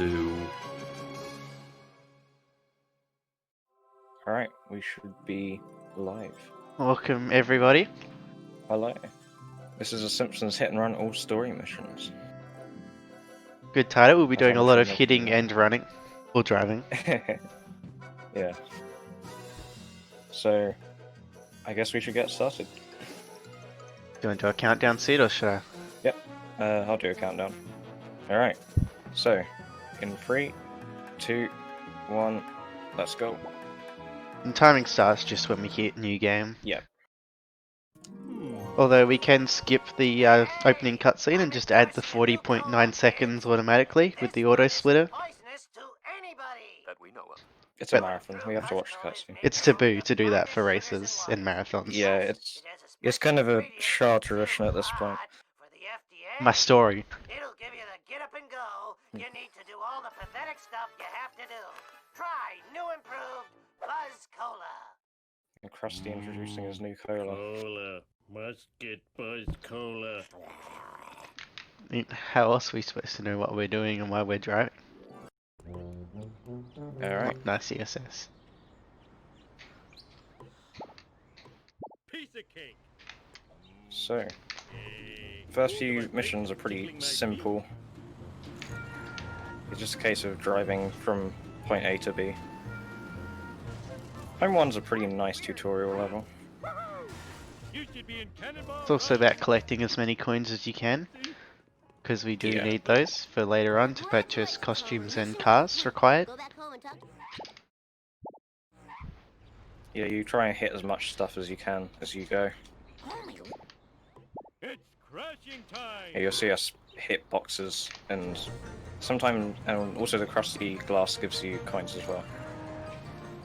2. Alright, we should be live. Welcome everybody. Hello. This is a Simpsons hit and run all story missions. Good title. We'll be As doing I'm a lot sure of most hitting people know. and running. Or driving. Yeah. So, I guess we should get started. Do you want to do a countdown, Sid, or should I? Yep. I'll do a countdown. Alright. So, in 3, 2, 1, let's go. And timing starts just when we hit new game. Yeah. Although we can skip the opening cutscene and just add the 40.9 seconds automatically with the auto splitter. It's a marathon. We have to watch the cutscene. It's taboo to do that for races and marathons. Yeah, it's kind of a Shah tradition at this point. My story. It'll give you the get up and go. You need to do all the pathetic stuff you have to do. Try new improved Buzz Cola. And Krusty introducing his new cola. Cola. Must get Buzz Cola. I mean, how else are we supposed to know what we're doing and why we're driving? Alright. Oh, nice CSS. Piece of cake. So, first few missions are pretty simple. It's just a case of driving from point A to B. Home 1's a pretty nice tutorial level. You should be in Cannonball. It's also about collecting as many coins as you can, because we do Yeah. need those for later on to purchase costumes and cars required. Yeah, you try and hit as much stuff as you can as you go. It's crashing time. Yeah, you'll see us hit boxes, and sometimes, and also the crusty glass gives you coins as well.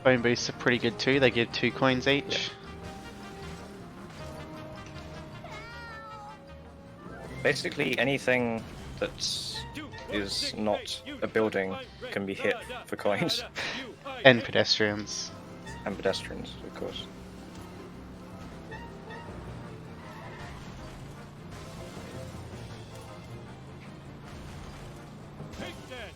Phone boosts are pretty good too, they give 2 coins each. Basically, anything that is not a building can be hit for coins. And pedestrians. And pedestrians, of course. Take that.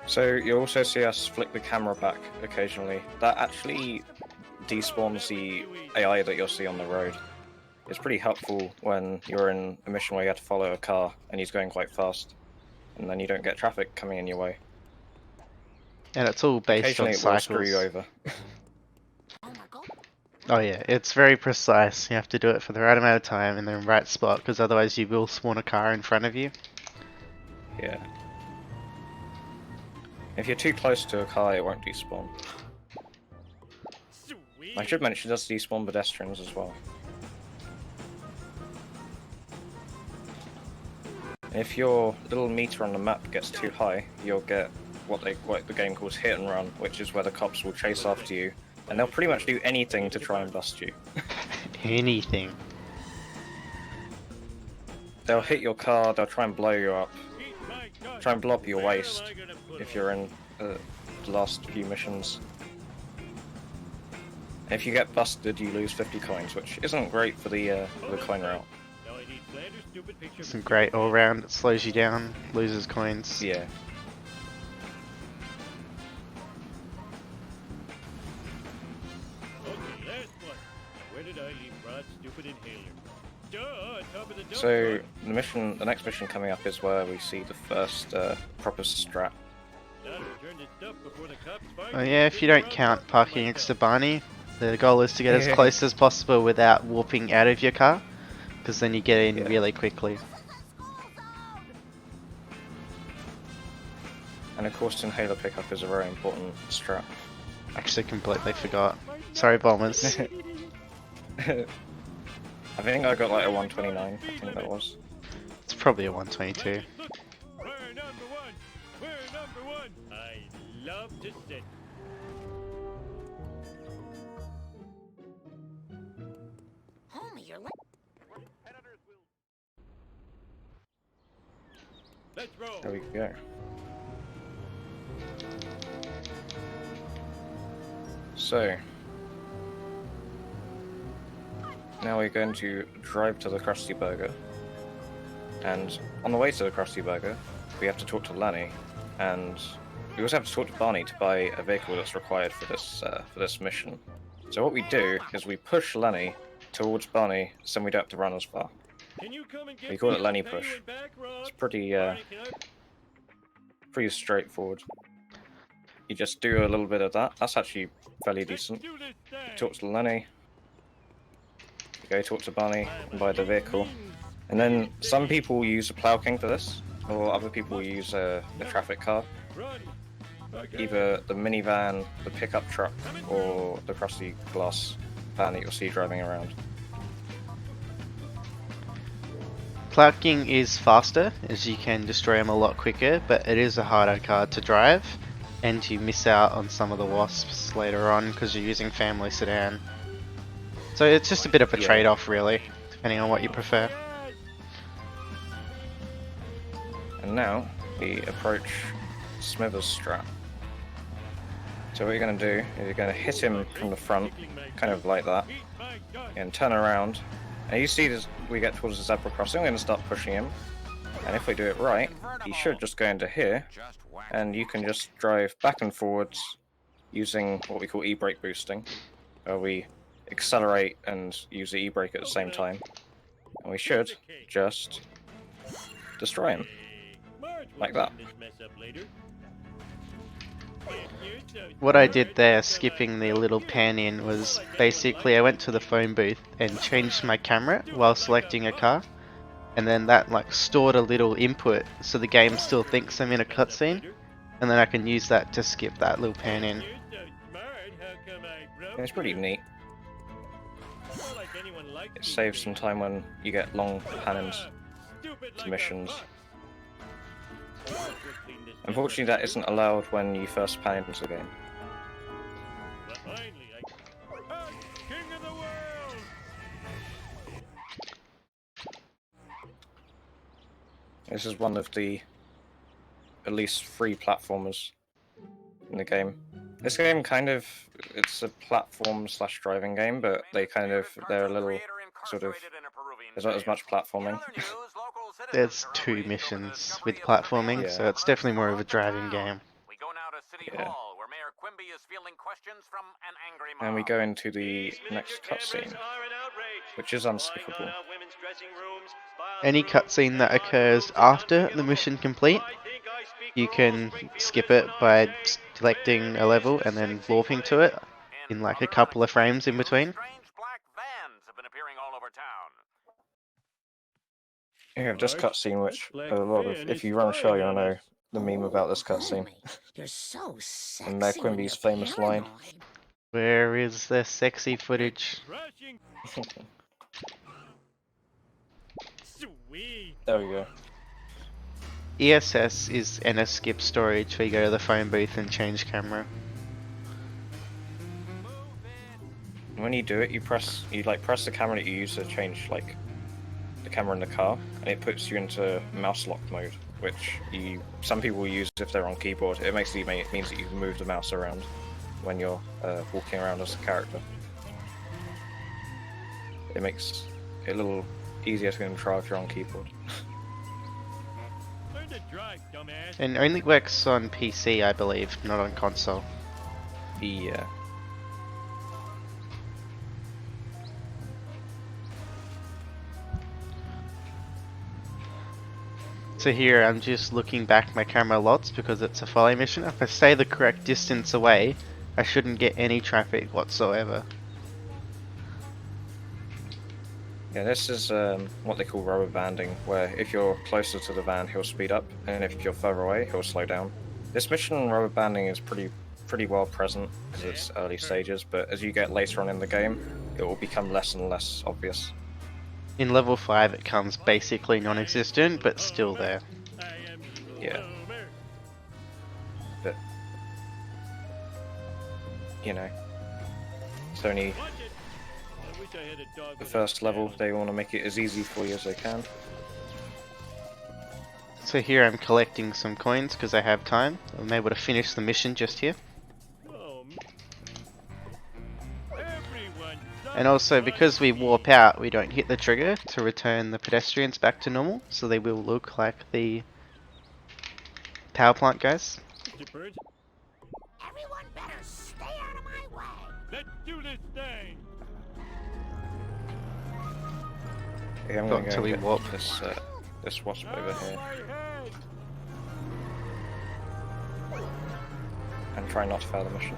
So you'll also see us flick the camera back occasionally. That actually despawns the AI that you'll see on the road. It's pretty helpful when you're in a mission where you have to follow a car and he's going quite fast, and then you don't get traffic coming in your way. And it's all based on Occasionally it will cycles. screw you over. Oh yeah, it's very precise. You have to do it for the right amount of time in the right spot, because otherwise you will spawn a car in front of you. Yeah. If you're too close to a car, it won't despawn. Sweet. I should mention it does despawn pedestrians as well. And if your little meter on the map gets too high, you'll get what the game calls hit and run, which is where the cops will chase after you, and they'll pretty much do anything to try and bust you. Anything. They'll hit your car, they'll try and blow you up, Eat my guts. try and blow up your Where am waist I gonna put if 'em? you're in the last few missions. If you get busted, you lose 50 coins, which isn't great for the coin route. Now I need Flanders' stupid picture. Some great all round, it slows you down, loses coins. Yeah. Okay, last one. Where did I leave Rod's stupid inhaler? Duh, on top of the dump So truck. the next mission coming up is where we see the first proper strat. Now to return this stuff before the cops find Oh me. yeah, if you don't count parking next to Barney, the goal is to get as close as possible without warping out of your car, because then you get in Yeah. really quickly. And of course, inhaler pickup is a very important strat. Actually completely forgot. Sorry bombers. I think I got like a 129, I think that was. It's probably a 122. We're number one. We're number one. I love to sit. Homie, you're Let's roll. There we go. So, now we're going to drive to the Krusty Burger. And on the way to the Krusty Burger, we have to talk to Lenny, and we also have to talk to Barney to buy a vehicle that's required for this mission. So what we do is we push Lenny towards Barney, so we don't have to run as far. We call it Lenny push. It's pretty straightforward. You just do a little bit of that. That's actually fairly decent. You talk to Lenny. You go talk to Barney and buy the vehicle. And then some people use a Plow King for this, or other people use the traffic car. Either the minivan, the pickup truck, or the Krusty Glass van that you'll see driving around. Plow King is faster, as you can destroy them a lot quicker, but it is a harder car to drive, and you miss out on some of the wasps later on because you're using family sedan. So it's just a bit of a trade-off really, depending on what you prefer. And now we approach Smithers Strat. So what you're going to do is you're going to hit him from the front, kind of like that, and turn around. And you see this, we get towards the zebra crossing, I'm going to start pushing him. And if we do it right, he should just go into here, and you can just drive back and forwards using what we call e-brake boosting, where we accelerate and use the e-brake at the same time. And we should just destroy him. Like that. What I did there, skipping the little pan in, was basically I went to the phone booth and changed my camera while selecting a car, and then that like stored a little input so the game still thinks I'm in a cutscene, and then I can use that to skip that little pan in. It's pretty neat. It saves some time when you get long pan-ins to missions. Unfortunately, that isn't allowed when you first pan into the game. This is one of the at least 3 platformers in the game. This game it's a platform / driving game, but they're a little sort of, there's not as much platforming. There's 2 missions with platforming, so it's definitely more of a driving game. We go now to City Hall, where Mayor Quimby is fielding questions from an angry mob. And we go into the next cutscene, which is unskippable. Any cutscene that occurs after the mission complete, you can skip it by selecting a level and then warping to it in like a couple of frames in between. Strange black vans have been appearing all over town. You have this cutscene, which a lot of, if you run show, you'll know the meme about this cutscene. You're so sexy. And Mayor Quimby's famous line. Where is the sexy footage? There we go. ESS is NS skip storage where you go to the phone booth and change camera. When you do it, you press the camera that you use to change like the camera in the car, and it puts you into mouse lock mode, which some people use if they're on keyboard. It means that you can move the mouse around when you're walking around as a character. It makes it a little easier to control if you're on keyboard. And only works on PC, I believe, not on console. Yeah. So here I'm just looking back my camera lots because it's a follow mission. If I stay the correct distance away, I shouldn't get any traffic whatsoever. Yeah, this is what they call rubber banding, where if you're closer to the van, he'll speed up, and if you're further away, he'll slow down. This mission, rubber banding, is pretty well present in its early stages, but as you get later on in the game, it will become less and less obvious. In level 5 it comes basically non-existent, but still there. Yeah. But, you know, it's only the first level. They want to make it as easy for you as they can. So here I'm collecting some coins because I have time. I'm able to finish the mission just here. And also, because we warp out, we don't hit the trigger to return the pedestrians back to normal, so they will look like the power plant guys. Mr. Burns, Everyone better stay out of my way. let's do this thing. Okay, I'm Not gonna until go we and get warp. this wasp over here My head. and try not to fail the mission.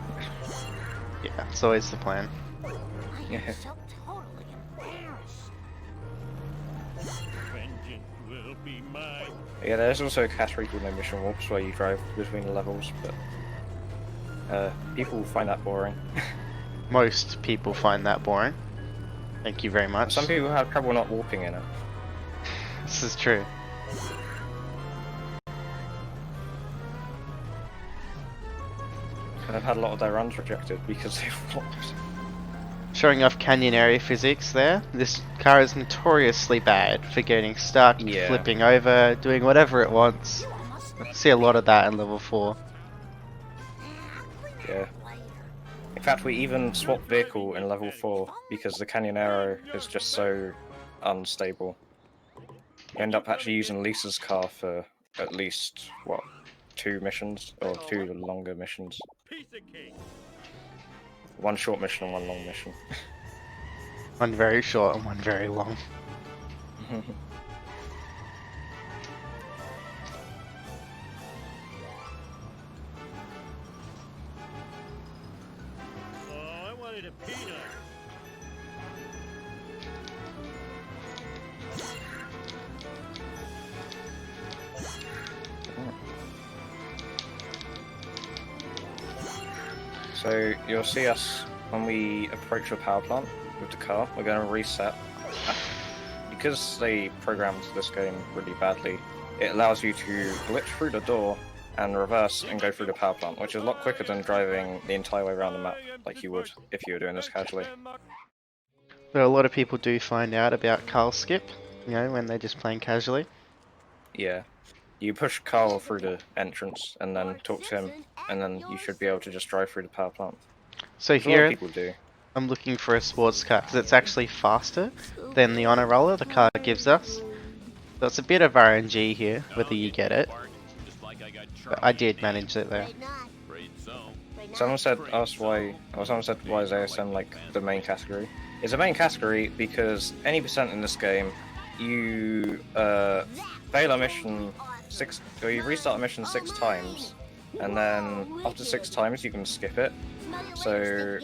Yeah, it's always the plan. I Yeah. am so totally embarrassed. Vengeance will be mine. Yeah, there's also a category called no mission warps where you drive between the levels, but people find that boring. Most people find that boring. Thank you very much. Some people have trouble not warping in it. This is true. And I've had a lot of their runs rejected because they've warped. Showing off canyon area physics there. This car is notoriously bad for getting stuck, Yeah. flipping over, doing whatever it wants. I see a lot of that in level 4. Yeah. In fact, we even swapped vehicle in level 4 because the Canyon Arrow is just so unstable. You end up actually using Lisa's car for at least, what, 2 missions? Or 2 longer missions. Piece of cake. 1 short mission and 1 long mission. One very short and one very long. Oh, I wanted a peanut. So you'll see us when we approach a power plant with the car. We're going to reset. Because they programmed this game really badly, it allows you to glitch through the door and reverse and go through the power plant, which is a lot quicker than driving the entire way around the map like you would if you were doing this casually. But a lot of people do find out about Carl Skip, you know, when they're just playing casually. Yeah. You push Carl through the entrance and then talk to him, and then you should be able to just drive through the power plant. So Which a lot of here, people do. I'm looking for a sports car because it's actually faster than the honor roller the car gives us. So it's a bit of RNG here, whether you get it. But I did manage it there. Afraid not. Someone said someone said why is ASM like the main category? It's a main category because any percent in this game, you fail a mission or you restart a mission 6 times, and then after 6 times you can skip it. So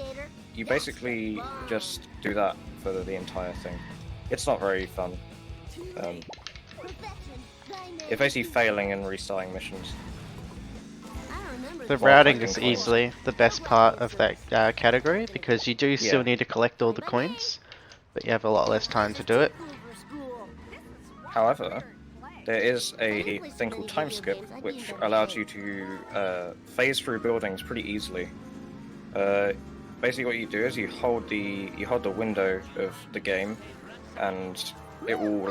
you basically just do that for the entire thing. It's not very fun. It's basically failing and restarting missions. The Well, routing collecting is coins. easily the best part of that category because you do still Yeah. need to collect all the coins, but you have a lot less time to do it. However, there is a thing called time skip, which allows you to phase through buildings pretty easily. Basically, what you do is you hold the window of the game, and it will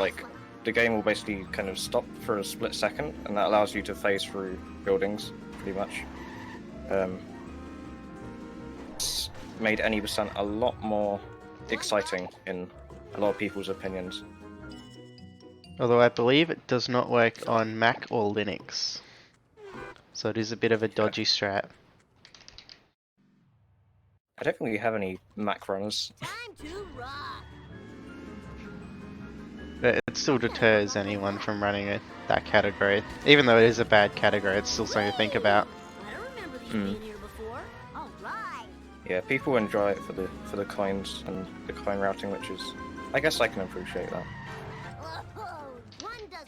the game will basically kind of stop for a split second, and that allows you to phase through buildings pretty much. It's made any percent a lot more exciting in a lot of people's opinions. Although I believe it does not work on Mac or Linux. So it is a bit of a dodgy strat. I don't think we have any Mac runners. Time to rock. But it still deters anyone from running that category. Even though it is a bad category, it's still something to think about. I don't remember these Hmm. being here before. All right. Yeah, people enjoy it for the coins and the coin routing, which is, I guess I can appreciate that. Whoa, one does.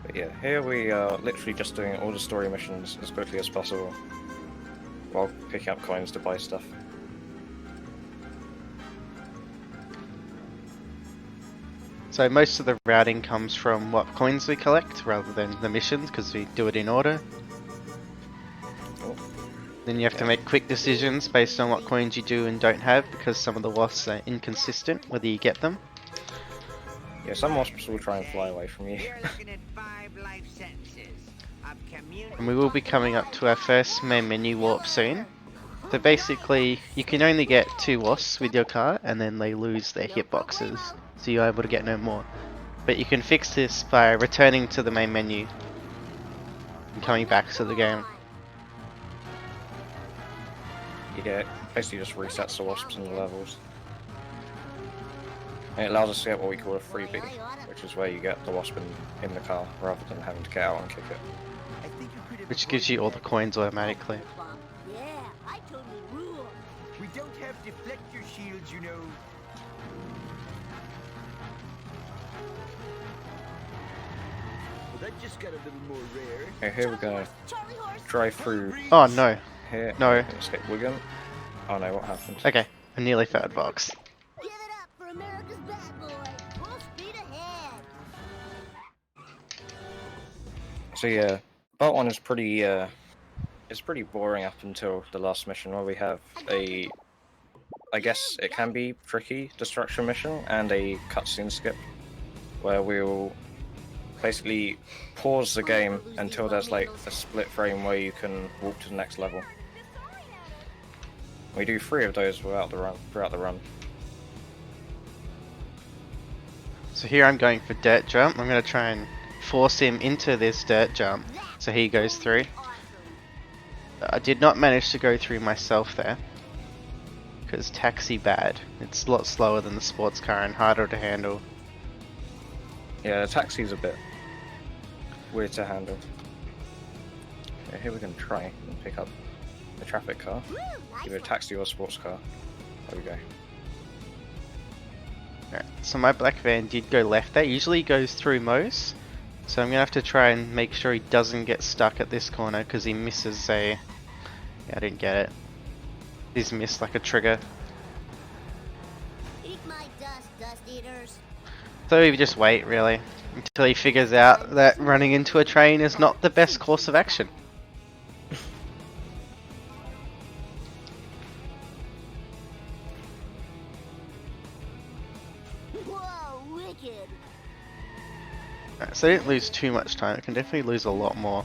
But yeah, here we are literally just doing all the story missions as quickly as possible, while picking up coins to buy stuff. So most of the routing comes from what coins we collect rather than the missions because we do it in order. Oh. Then you have to make quick decisions based on what coins you do and don't have because some of the wasps are inconsistent whether you get them. Yeah, some wasps will try and fly away from you. You're looking at 5 life sentences of community. And we will be coming up to our first main menu warp soon. So basically, you can only get 2 wasps with your car, and then they lose their hitboxes, so you're able to get no more. But you can fix this by returning to the main menu and coming back to the game. Yeah, it basically just resets the wasps and the levels. And it allows us to get what we call a freebie, which is where you get the wasp in the car rather than having to get out and kick it. Which gives you all the coins automatically. Yeah, I totally rule. We don't have deflector shields, you know. Well, that just got a little more rare. Okay, here we're gonna drive through Oh no. here. No. Escape Wigan. Oh no, what happened? Okay, I nearly third box. Give it up for America's bad boy. Full speed ahead. So yeah, part 1 is pretty it's pretty boring up until the last mission where we have a, I guess it can be tricky destruction mission and a cutscene skip where we'll basically pause the game until there's like a split frame where you can walk to the next level. We do 3 of those throughout the run. So here I'm going for dirt jump. I'm going to try and force him into this dirt jump so he goes through. I did not manage to go through myself there because taxi bad. It's a lot slower than the sports car and harder to handle. Yeah, the taxi's a bit weird to handle. Okay, here we can try and pick up the traffic car. Either a taxi or a sports car. There we go. Alright, so my black van did go left there. Usually he goes through most. So I'm going to have to try and make sure he doesn't get stuck at this corner because he misses a... Yeah, I didn't get it. He's missed like a trigger. Eat my dust, dust eaters. So we just wait really until he figures out that running into a train is not the best course of action. Whoa, wicked. Alright, so I didn't lose too much time. I can definitely lose a lot more.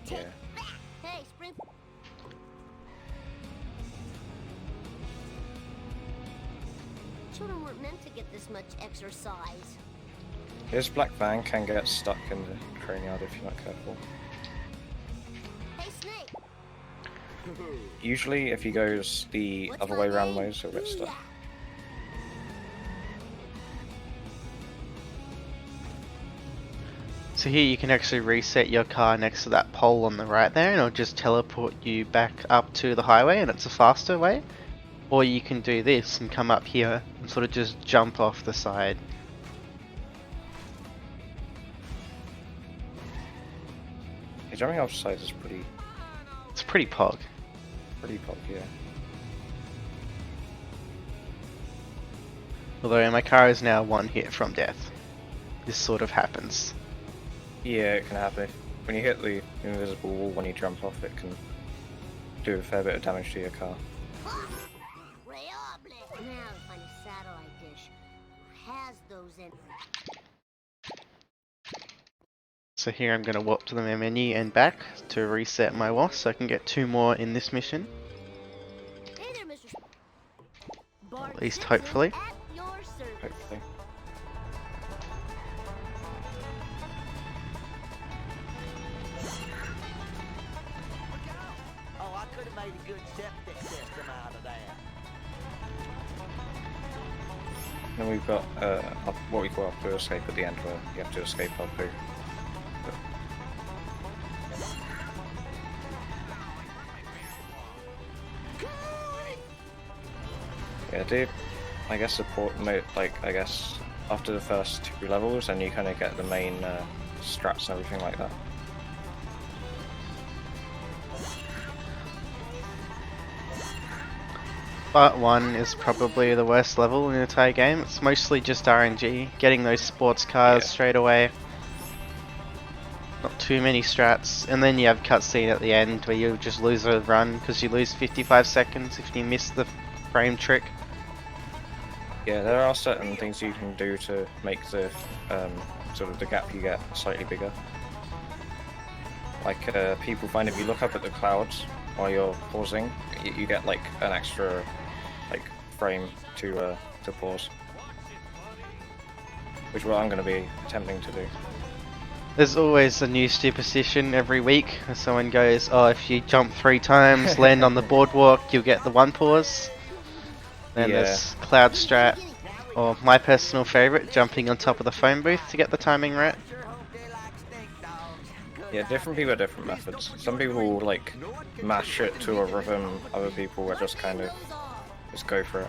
Yeah. Hey, Spring. Children weren't meant to get this much exercise. His black van can get stuck in the train yard if you're not careful. Hey, Snake. Usually if he goes the What's other my way around name? ways, he'll get stuck. Booyah. So here you can actually reset your car next to that pole on the right there and it'll just teleport you back up to the highway and it's a faster way. Or you can do this and come up here and sort of just jump off the side. Yeah, jumping off side is pretty It's pretty pog. pop, yeah. Although my car is now 1 hit from death. This sort of happens. Yeah, it can happen. When you hit the invisible wall when you jump off, it can do a fair bit of damage to your car. Reable. Now to find a satellite dish. Has those in. So here I'm going to warp to the main menu and back to reset my wasp so I can get 2 more in this mission. Hey there, Mr. Bart At least Simpson hopefully. At your service. Hopefully. Oh, I could have made a good septic system out of that. Then we've got what we call our poo escape at the end, where you have to escape our poo. Yeah, do I guess support mode, like I guess after the first 2 levels, and you kind of get the main strats and everything like that. Part 1 is probably the worst level in the entire game. It's mostly just RNG, getting those sports cars Yeah. straight away. Not too many strats, and then you have cutscene at the end where you just lose a run because you lose 55 seconds if you miss the frame trick. Yeah, there are certain things you can do to make the sort of the gap you get slightly bigger. Like people find if you look up at the clouds while you're pausing, you get like an extra like frame to pause, which is what I'm going to be attempting to do. There's always a new superstition every week. Someone goes, oh, if you jump 3 times, land on the boardwalk, you'll get the 1 pause. Then Yeah. there's Cloud Strat, or my personal favourite, jumping on top of the phone booth to get the timing right. Yeah, different people have different methods. Some people will like mash it to a rhythm, other people will just kind of just go for it.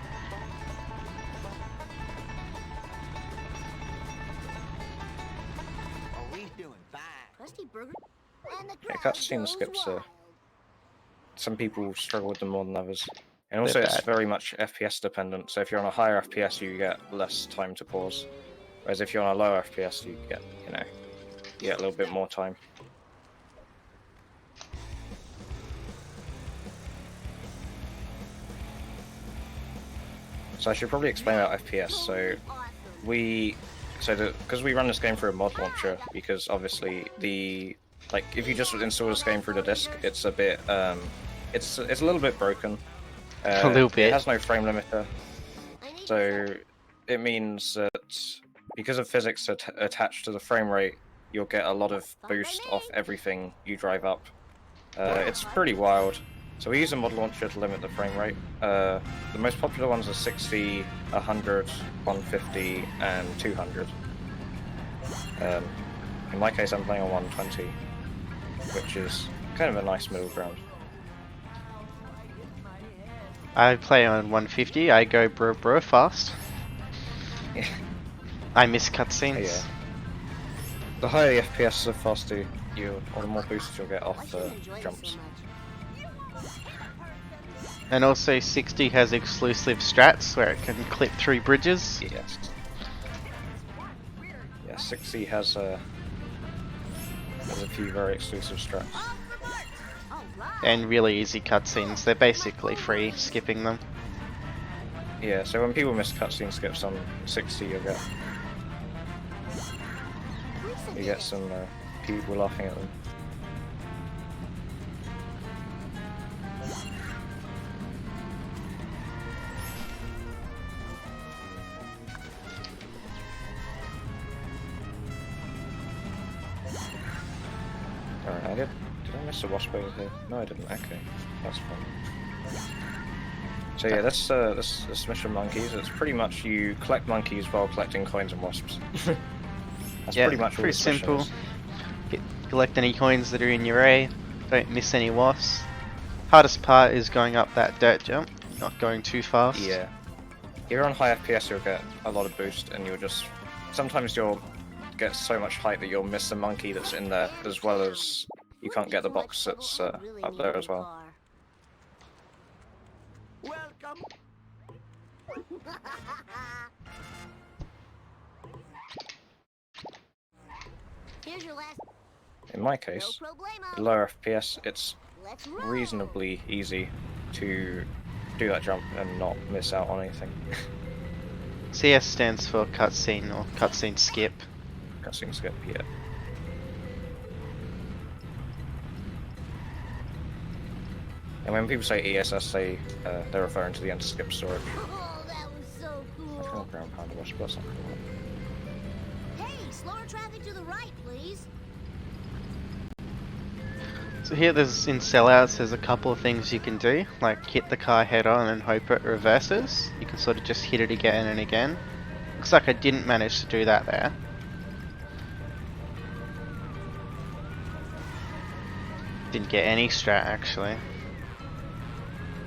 Yeah, cutscene skips some people struggle with them more than others. And also They're it's bad. very much FPS dependent, so if you're on a higher FPS you get less time to pause. Whereas if you're on a lower FPS you get, you get a little bit more time. So I should probably explain about FPS. So because we run this game through a mod launcher, because obviously if you just install this game through the disk, it's a bit it's a little bit broken. A little bit. It has no frame limiter, so it means that because of physics attached to the frame rate, you'll get a lot of boost off everything you drive up. It's pretty wild. So we use a mod launcher to limit the frame rate. The most popular ones are 60, 100, 150, and 200. In my case, I'm playing on 120, which is kind of a nice middle ground. I play on 150, I go bro fast. Yeah. I miss cutscenes. Yeah. The higher the FPS, the faster or the more boost you'll get off the jumps. And also 60 has exclusive strats where it can clip through bridges. Yes. Yeah, 60 has a few very exclusive strats. And really easy cutscenes. They're basically free, skipping them. Yeah, so when people miss cutscene skips on 60, you get some people laughing at them. Alright, did I miss a wasp over here? No, I didn't. Okay, that's fine. So yeah, this mission monkeys. It's pretty much you collect monkeys while collecting coins and wasps. That's Yeah, pretty much all this mission simple. is. Collect any coins that are in your A. Don't miss any wasps. Hardest part is going up that dirt jump, not going too fast. Yeah. If you're on high FPS, you'll get a lot of boost, and sometimes you'll get so much height that you'll miss the monkey that's in there, as well as you can't get the box that's up there as well. Welcome. Here's your last. In my case, at lower FPS, it's reasonably easy to do that jump and not miss out on anything. CS stands for cutscene or cutscene skip. Cutscene skip, yeah. And when people say ESS, they're referring to the end-skip storage. Oh, that was so I cool. can't ground pound wasp, that's not cool. Hey, slower traffic to the right, please. So here in sellouts there's a couple of things you can do, like hit the car head on and hope it reverses. You can sort of just hit it again and again. Looks like I didn't manage to do that there. Didn't get any strat actually.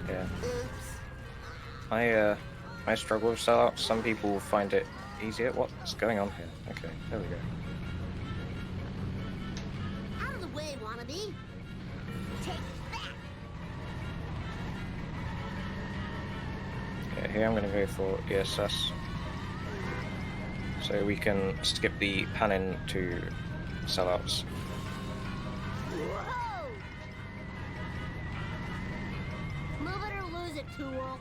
Yeah. Oops. I struggle with sellouts. Some people find it easier. What's going on here? Okay, there we go. Out of the way, wannabe. Take that. Yeah, here I'm going to go for ESS. So we can skip the pan-in to sellouts. Whoa! Move it or lose it, tool.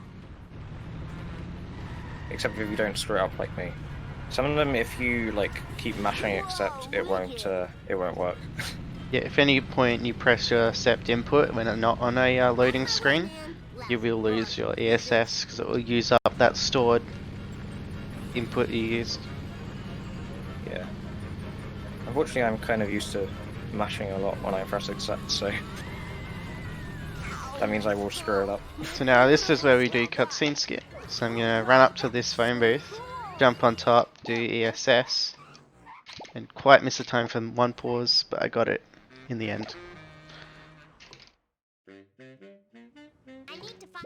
Except if you don't screw it up like me. Some of them, if you like keep mashing accept, it won't work. Yeah, if any point you press your sept input when it's not on a loading screen, you will lose your ESS because it will use up that stored input you used. Yeah. Unfortunately, I'm kind of used to mashing a lot when I press accept, so that means I will screw it up. So now this is where we do cutscene skip. So I'm gonna run up to this phone booth, jump on top, do ESS, and quite miss the time for one pause, but I got it in the end. I need to find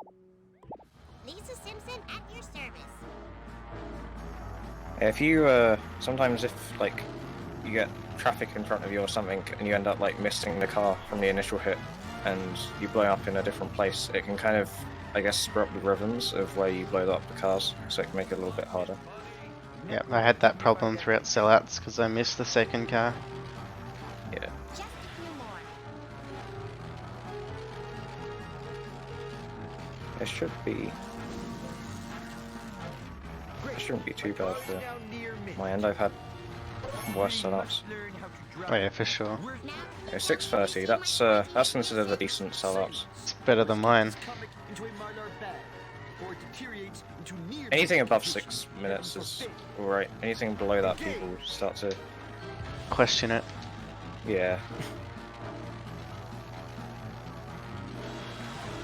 Lisa Simpson at your service. If you, sometimes if, like, you get traffic in front of you or something, and you end up, like, missing the car from the initial hit, and you blow up in a different place, it can kind of, I guess, screw up the rhythms of where you blow up the cars, so it can make it a little bit harder. Yeah, I had that problem throughout sellouts because I missed the second car. Yeah. Just a few more. It should be... It shouldn't be too bad for my end. I've had worse sellouts. Oh yeah, for sure. Okay, 6:30, that's considered a decent sellout. It's better than mine. Anything above 6 minutes is alright. Anything below that, people start to... Question it. Yeah.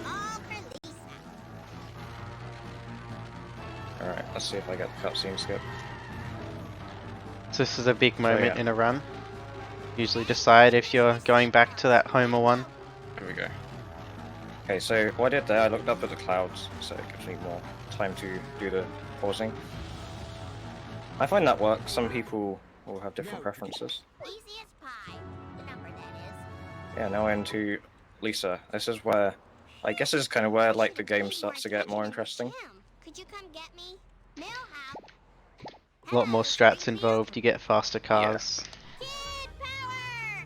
All for Lisa. Alright, let's see if I get the cutscene skip. So this is a big moment yeah. in a run. Usually decide if you're going back to that Homer one. Here we go. Okay, so what I did there, I looked up at the clouds, so it gives me more time to do the pausing. I find that works. Some people will have different preferences. Easy as pie. The number, that is. Yeah, now we're into Lisa. This is where, I guess this is kind of where, like, the game starts to get more interesting. Could you come get me? Millhouse. A lot more strats involved, you get faster cars. Kid power.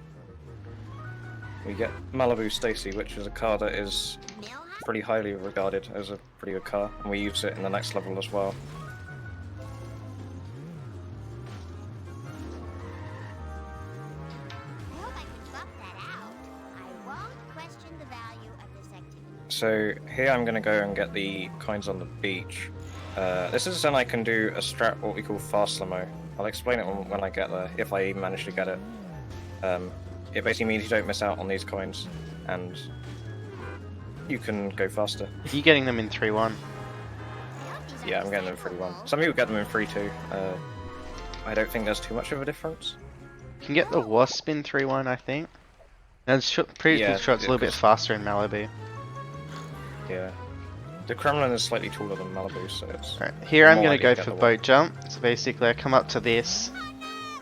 We get Malibu Stacy, which is a car that is Millhouse. pretty highly regarded as a pretty good car, and we use it in the next level as well. I hope I can buff that out. I won't question the value of this activity. So here I'm going to go and get the coins on the beach. This is when I can do a strat, what we call fast slow-mo. I'll explain it when I get there, if I even manage to get it. It basically means you don't miss out on these coins, and you can go faster. You getting them in 3-1? Yeah, I'm getting them in 3-1. Some people get them in 3-2. I don't think there's too much of a difference. You can get the Wasp in 3-1, I think. And it's pretty Yeah, sure it's a little bit faster in Malibu. Yeah. The Kremlin is slightly taller than Malibu, so it's... Right, here I'm more going likely to go get for the boat jump. So basically I come up to this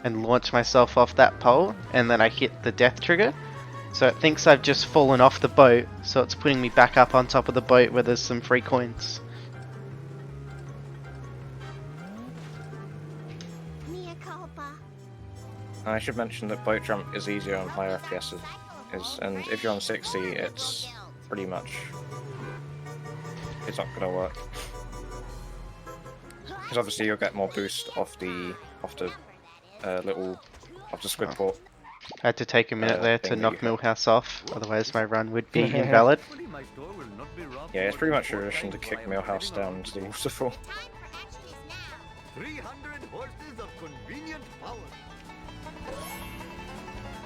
and launch myself off that pole, and then I hit the death trigger. So it thinks I've just fallen off the boat, so it's putting me back up on top of the boat where there's some free coins. Mea culpa. I should mention that boat jump is easier on higher FPSs, and if you're on 60, it's pretty much... it's not gonna work. Because obviously you'll get more boost off the squid port. I had to take a minute there to thing that knock you have. Millhouse off, otherwise my run would be invalid. Yeah, it's pretty much tradition to kick Millhouse down into the waterfall. Time for action is now. 300 horses of convenient power.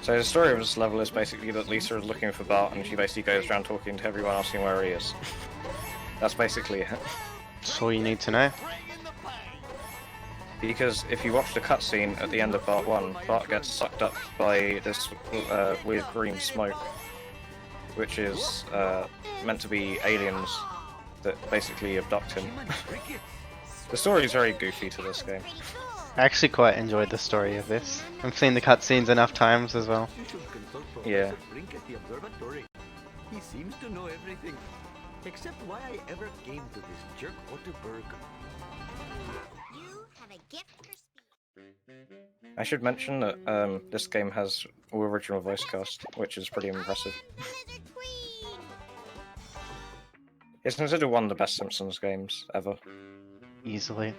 So the story of this level is basically that Lisa is looking for Bart, and she basically goes around talking to everyone, asking where he is. That's basically it. That's all you need to know. Because if you watch the cutscene at the end of Part 1, Bart gets sucked up by this weird green smoke, which is meant to be aliens that basically abduct him. The story is very goofy to this game. I actually quite enjoyed the story of this. I've seen the cutscenes enough times as well. You should consult Yeah. Professor Brink at the observatory. He seems to know everything, except why I ever came to this jerk Otterberg. You have a gift for speed. I should mention that this game has all original voice cast, which is pretty impressive. The Lizard Queen. It's considered one of the best Simpsons games ever. Easily.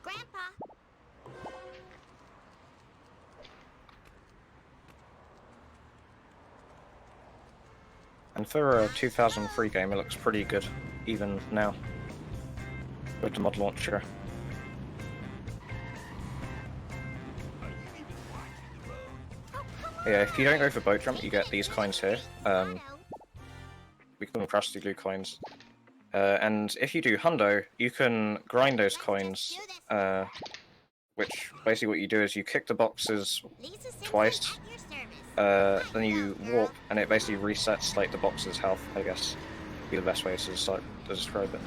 Grandpa. And for a 2003 game, it looks pretty good, even now, with the mod launcher. Yeah, if you don't go for boat jump, you get these coins here. We call them crusty glue coins. And if you do hundo, you can grind those coins, which basically what you do is you kick the boxes twice, then you warp, and it basically resets like the box's health, I guess, would be the best way to describe it.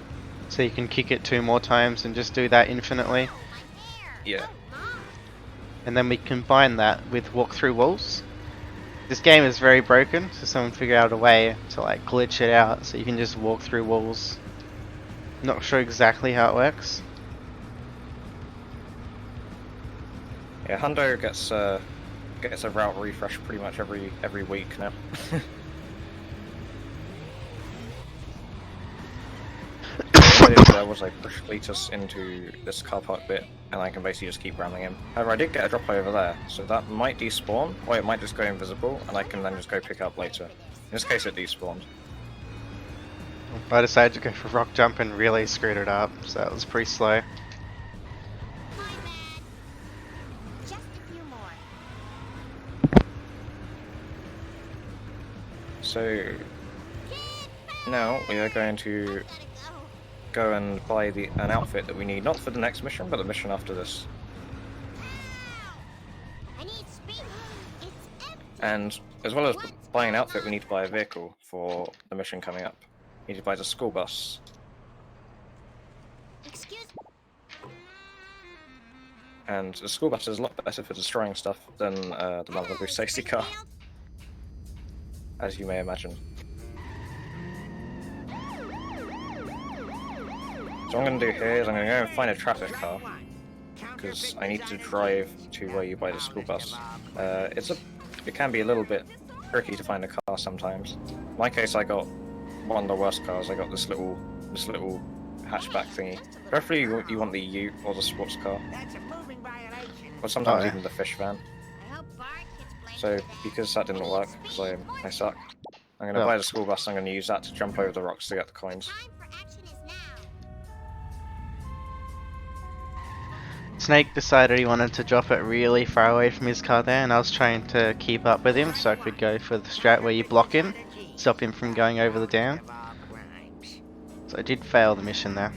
So you can kick it 2 more times and just do that infinitely. Yeah. And then we combine that with walk through walls. This game is very broken, so someone figure out a way to like glitch it out so you can just walk through walls. Not sure exactly how it works. Yeah, hundo gets a route refresh pretty much every week now. What I did there was I pushed Cletus into this car park bit, and I can basically just keep ramming him. However, I did get a drop over there, so that might despawn, or it might just go invisible, and I can then just go pick up later. In this case, it despawned. I decided to go for rock jump and really screwed it up, so that was pretty slow. My bad. Just a few more. So now we are going to go and buy an outfit that we need, not for the next mission, but the mission after this. I need speed. It's empty. And as well as buying an outfit, we need to buy a vehicle for the mission coming up. We need to buy the school bus. Excuse me. And the school bus is a lot better for destroying stuff than the Malibu safety car, as you may imagine. So what I'm going to do here is I'm going to go and find a traffic car, because I need to drive to where you buy the school bus. It can be a little bit tricky to find a car sometimes. In my case, I got one of the worst cars. I got this little hatchback thingy. Preferably you want the Ute or the sports car, or sometimes even the fish van. I hope Bart gets blamed So for that. because that didn't work, because I suck, I'm going to buy the school bus. I'm going to use that to jump over the rocks to get the coins. Time for action is now. Snake decided he wanted to drop it really far away from his car there, and I was trying to keep up with him so I could go for the strat where you block him, stop him from going over the dam. So I did fail the mission there.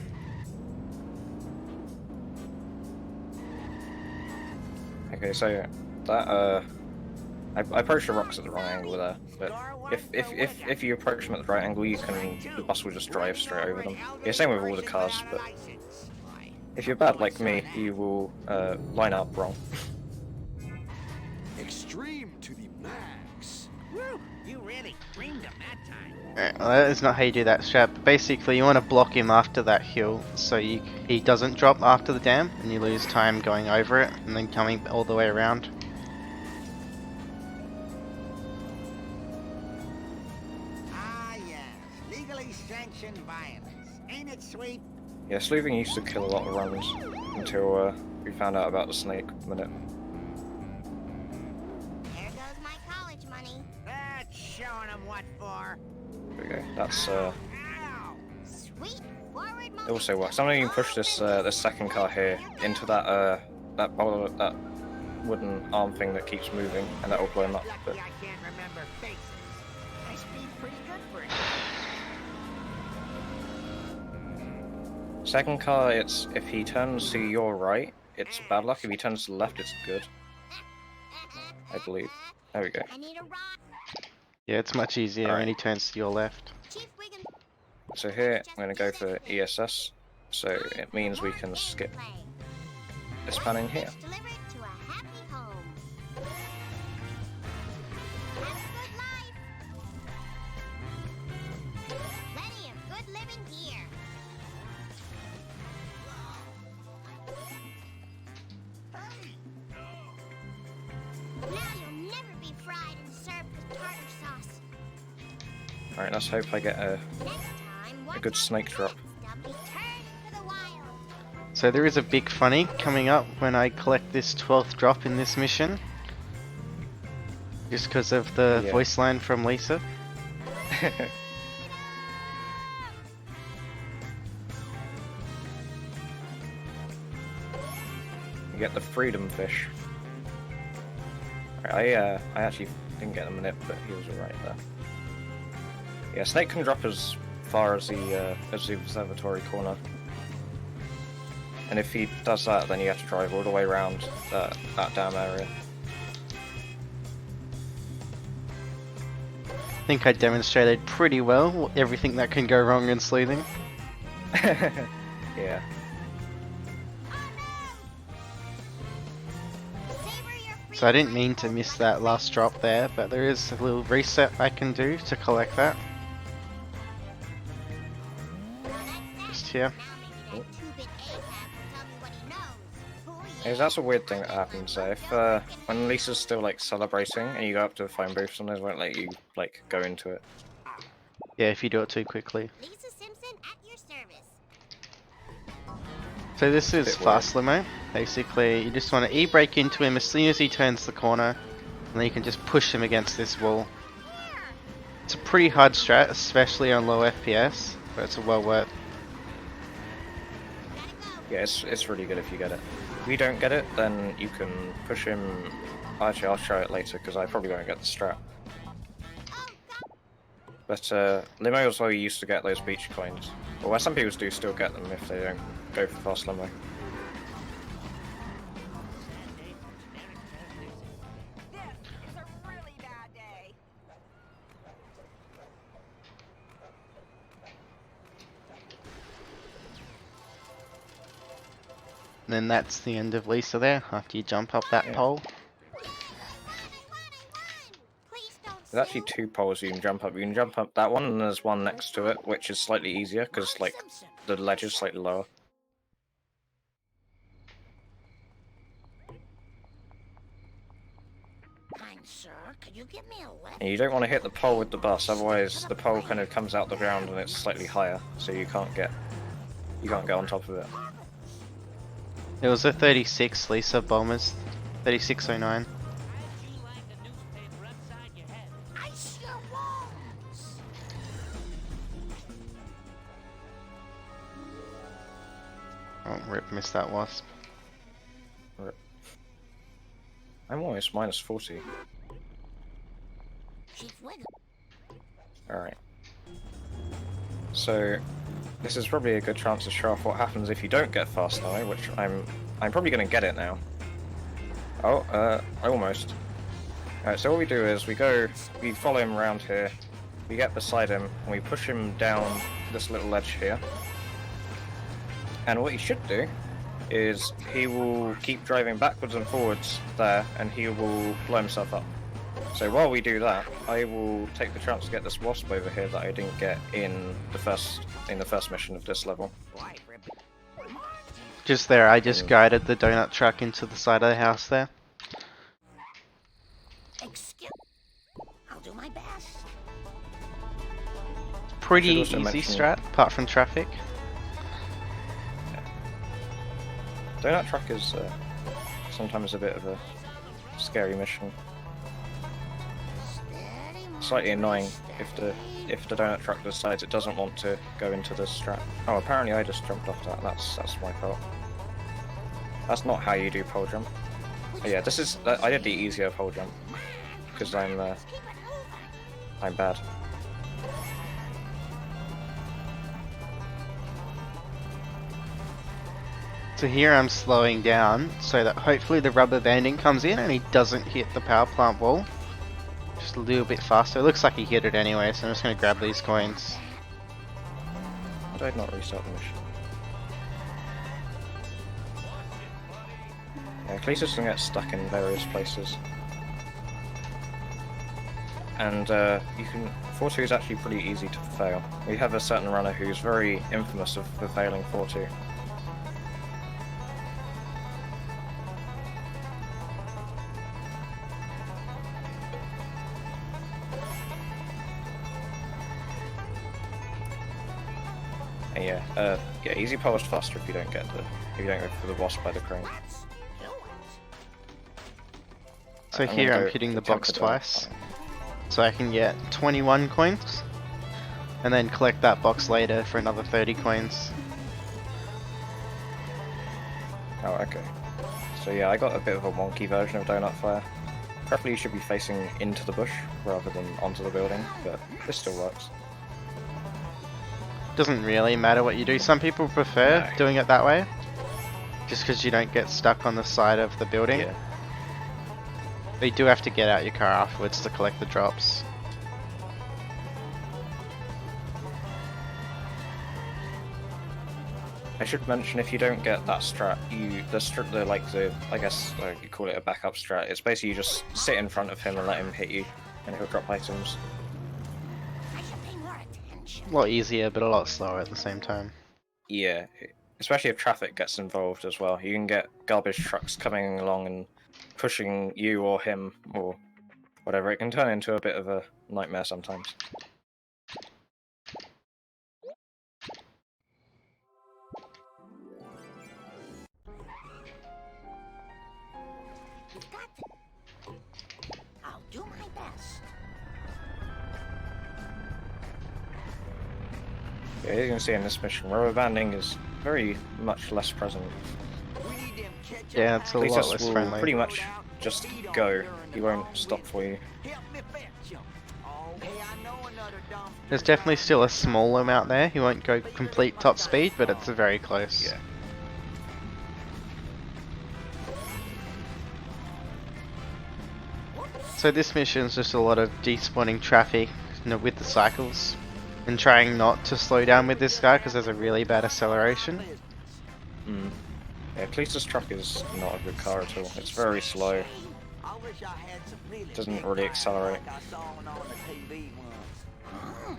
Okay, so that I approached the rocks at the wrong angle there, but if you approach them at the right angle, the bus will just drive straight over them. Yeah, same with all the cars, but if you're bad like me, you will line up wrong. Extreme to the max. Woo! You really creamed him that time. Alright, well that is not how you do that strat, but basically you want to block him after that hill so he doesn't drop after the dam and you lose time going over it and then coming all the way around. Ah, yes. Legally sanctioned violence. Ain't it sweet? Yeah, sleuthing used to kill a lot of runs until we found out about the snake minute. There goes my college money. That's showing him what for. There we go. That's Ow! Sweet forward it motion. also works. I'm going to push this second car here into that wooden arm thing that keeps moving, and that will blow him up. But Lucky I can't remember faces. I speed pretty good for it. second car, it's if he turns to your right, it's bad luck. If he turns to the left, it's good. I believe. There we go. I need a rock. Yeah, it's much easier when he turns to your left. Chief Wiggum. So here, I'm going to go for ESS, so it means we can skip this pan in here. Delivered to a happy home. Have a good life. Plenty of good living here. Now you'll never be fried and served with tartar sauce. Alright, let's hope I get a Next time, watch good out snake for drop. Stumpy. Turn for the wild. So there is a big funny coming up when I collect this 12th drop in this mission. Just because of the Yeah. voice line from Lisa. You get the freedom fish. I actually didn't get the nip, but he was alright there. Yeah, Snake can drop as far as the observatory corner. And if he does that, then you have to drive all the way around that damn area. I think I demonstrated pretty well everything that can go wrong in sleuthing. Yeah. So I didn't mean to miss that last drop there, but there is a little reset I can do to collect that. Just here. Yeah, that's a weird thing that happens there. If when Lisa's still like celebrating and you go up to the phone booth, sometimes won't let you like go into it. Yeah, if you do it too quickly. Lisa Simpson at your service. So this is Bit fast limo. Basically, you just want to e-brake into him as soon as he turns the corner, and then you can just push him against this wall. It's a pretty hard strat, especially on low FPS, but it's well worth. Yeah, it's really good if you get it. If you don't get it, then you can push him. Actually, I'll show it later because I probably won't get the strat. But limo also used to get those beach coins. Well, some people do still get them if they don't go for fast limo. And then that's the end of Lisa there, after you jump up that pole. There's actually two poles you can jump up. You can jump up that one, and there's one next to it, which is slightly easier because like the ledge is slightly lower. Kind sir, could you give me a lift? And you don't want to hit the pole with the bus, otherwise the pole kind of comes out the ground and it's slightly higher, so you can't get on top of it. It was a 36 Lisa Bombers, 3609. I sure won't. Oh, rip, missed that wasp. I'm almost minus 40. Chief Wiggle. Alright. So, this is probably a good chance to show off what happens if you don't get fast limo, which I'm probably going to get it now. Oh, almost. Alright, so what we do is we follow him around here, we get beside him, and we push him down this little ledge here. And what he should do is he will keep driving backwards and forwards there, and he will blow himself up. So while we do that, I will take the chance to get this wasp over here that I didn't get in the first mission of this level. Just there, I just guided the donut truck into the side of the house there. Excuse. I'll do my best. Pretty Should easy also mention- strat, apart from traffic. Donut truck is sometimes a bit of a scary mission. Slightly annoying if the donut truck decides it doesn't want to go into the strat. Oh, apparently I just jumped off that. That's my fault. That's not how you do pole jump. But yeah, I did the easier pole jump because I'm bad. So here I'm slowing down so that hopefully the rubber banding comes in and he doesn't hit the power plant wall. Just a little bit faster. It looks like he hit it anyway, so I'm just going to grab these coins. Why did I not restart the mission? Yeah, Cletus can get stuck in various places. And 4-2 is actually pretty easy to fail. We have a certain runner who's very infamous for failing 4-2. Yeah, easy pole is faster if you don't go for the wasp by the crane. So here I'm hitting the box twice, so I can get 21 coins. And then collect that box later for another 30 coins. Oh, okay. So yeah, I got a bit of a wonky version of Donut Fire. Preferably you should be facing into the bush rather than onto the building, but this still works. Doesn't really matter what you do. Some people prefer No. doing it that way. Just because you don't get stuck on the side of the building. Yeah. But you do have to get out your car afterwards to collect the drops. I should mention, if you don't get that strat, I guess you call it a backup strat. It's basically you just sit in front of him and let him hit you, and he'll drop items. I should pay more attention. A lot easier, but a lot slower at the same time. Yeah, especially if traffic gets involved as well. You can get garbage trucks coming along and pushing you or him or whatever. It can turn into a bit of a nightmare sometimes. You've got to. I'll do my best. Yeah, you can see in this mission, rubber banding is very much less present. Yeah, it's a lot Cletus less will friendly. pretty much just go. He won't stop for you. There's definitely still a small amount there. He won't go complete top speed, but it's very close. Yeah. So this mission is just a lot of despawning traffic, you know, with the cycles, and trying not to slow down with this guy because there's a really bad acceleration. Mm. Yeah, Cletus' truck is not a good car at all. It's very slow. Doesn't really accelerate.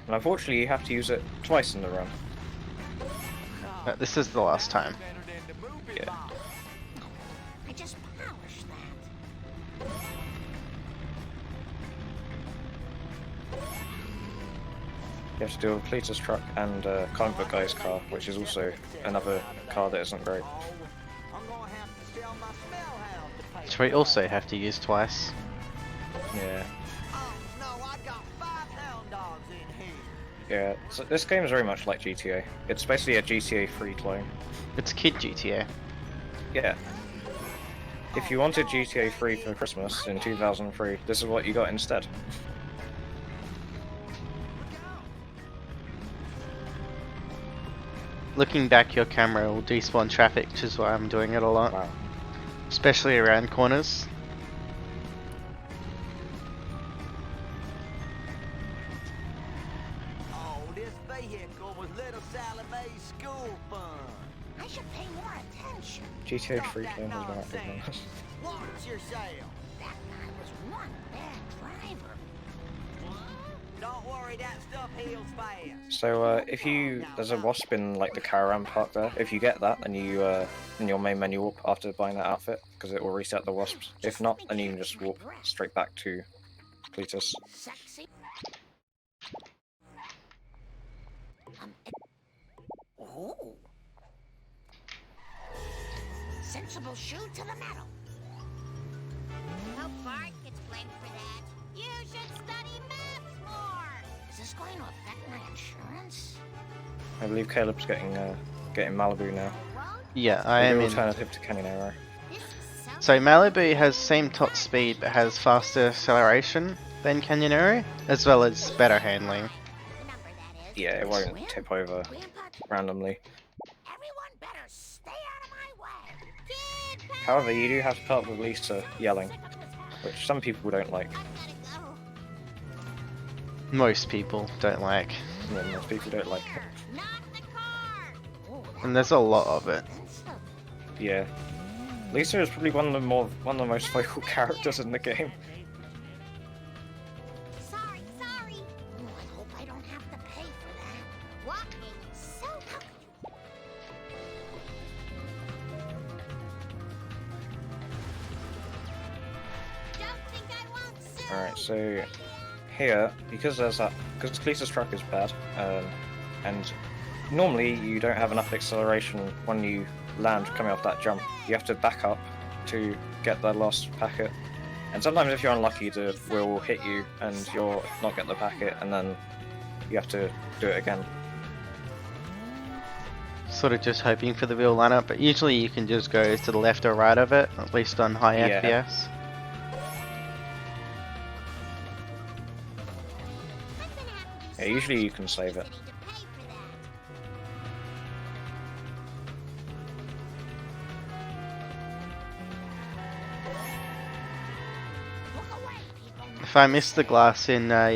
And unfortunately, you have to use it twice in the run. This is the last time. Yeah. I just polished that. You have to deal with Cletus' truck and Comic Book Guy's car, which is also another car that isn't great. Which we also have to use twice. Yeah. Yeah, so this game is very much like GTA. It's basically a GTA 3 clone. It's Kid GTA. Yeah. If you wanted GTA 3 for Christmas in 2003, this is what you got instead. Looking back, your camera will despawn traffic, which is why I'm doing it a lot. Wow. Especially around corners. Oh, this vehicle was little Sally Mae's school fun. I should pay more attention. GTA 3 clone has been active now. Watch yourself. That guy was one bad driver. Don't worry, that stuff heals fast. So if there's a wasp in like the caravan park there. If you get that, then you in your main menu warp after buying that outfit, because it will reset the wasps. If not, then you can just warp straight back to Cletus. Sexy. Oh. Sensible shoe to the metal. No Bart gets blamed for that. You should study math more. Is this going to affect my insurance? I believe Caleb's getting Malibu now. Yeah, I am The in. alternative to Canyon Arrow. This is So Malibu has same top speed but has faster acceleration than Canyon Arrow, as well as better handling. number that is. Yeah, it won't tip over Grandpa, randomly. everyone better stay out of my way. Kid, However, you do have to put up with Lisa yelling, which some people don't like. I gotta go. Most people don't like. Yeah, most people don't like it. Not the car. Oh, And there's a lot of it. expensive. Yeah. Lisa is probably one of the most vocal characters in the game. Sorry. Oh, I hope I don't have to pay for that. Walking so Don't think I won't sue. Alright, so here, because Cletus' truck is bad, and normally you don't have enough acceleration when you land coming off that jump. You have to back up to get the last packet. And sometimes if you're unlucky, the wheel will hit you and you'll not get the packet, and then you have to do it again. Sort of just hoping for the real lineup, but usually you can just go to the left or right of it, at least on high Yeah. FPS. Yeah, usually you can save it. If I miss the glass in a,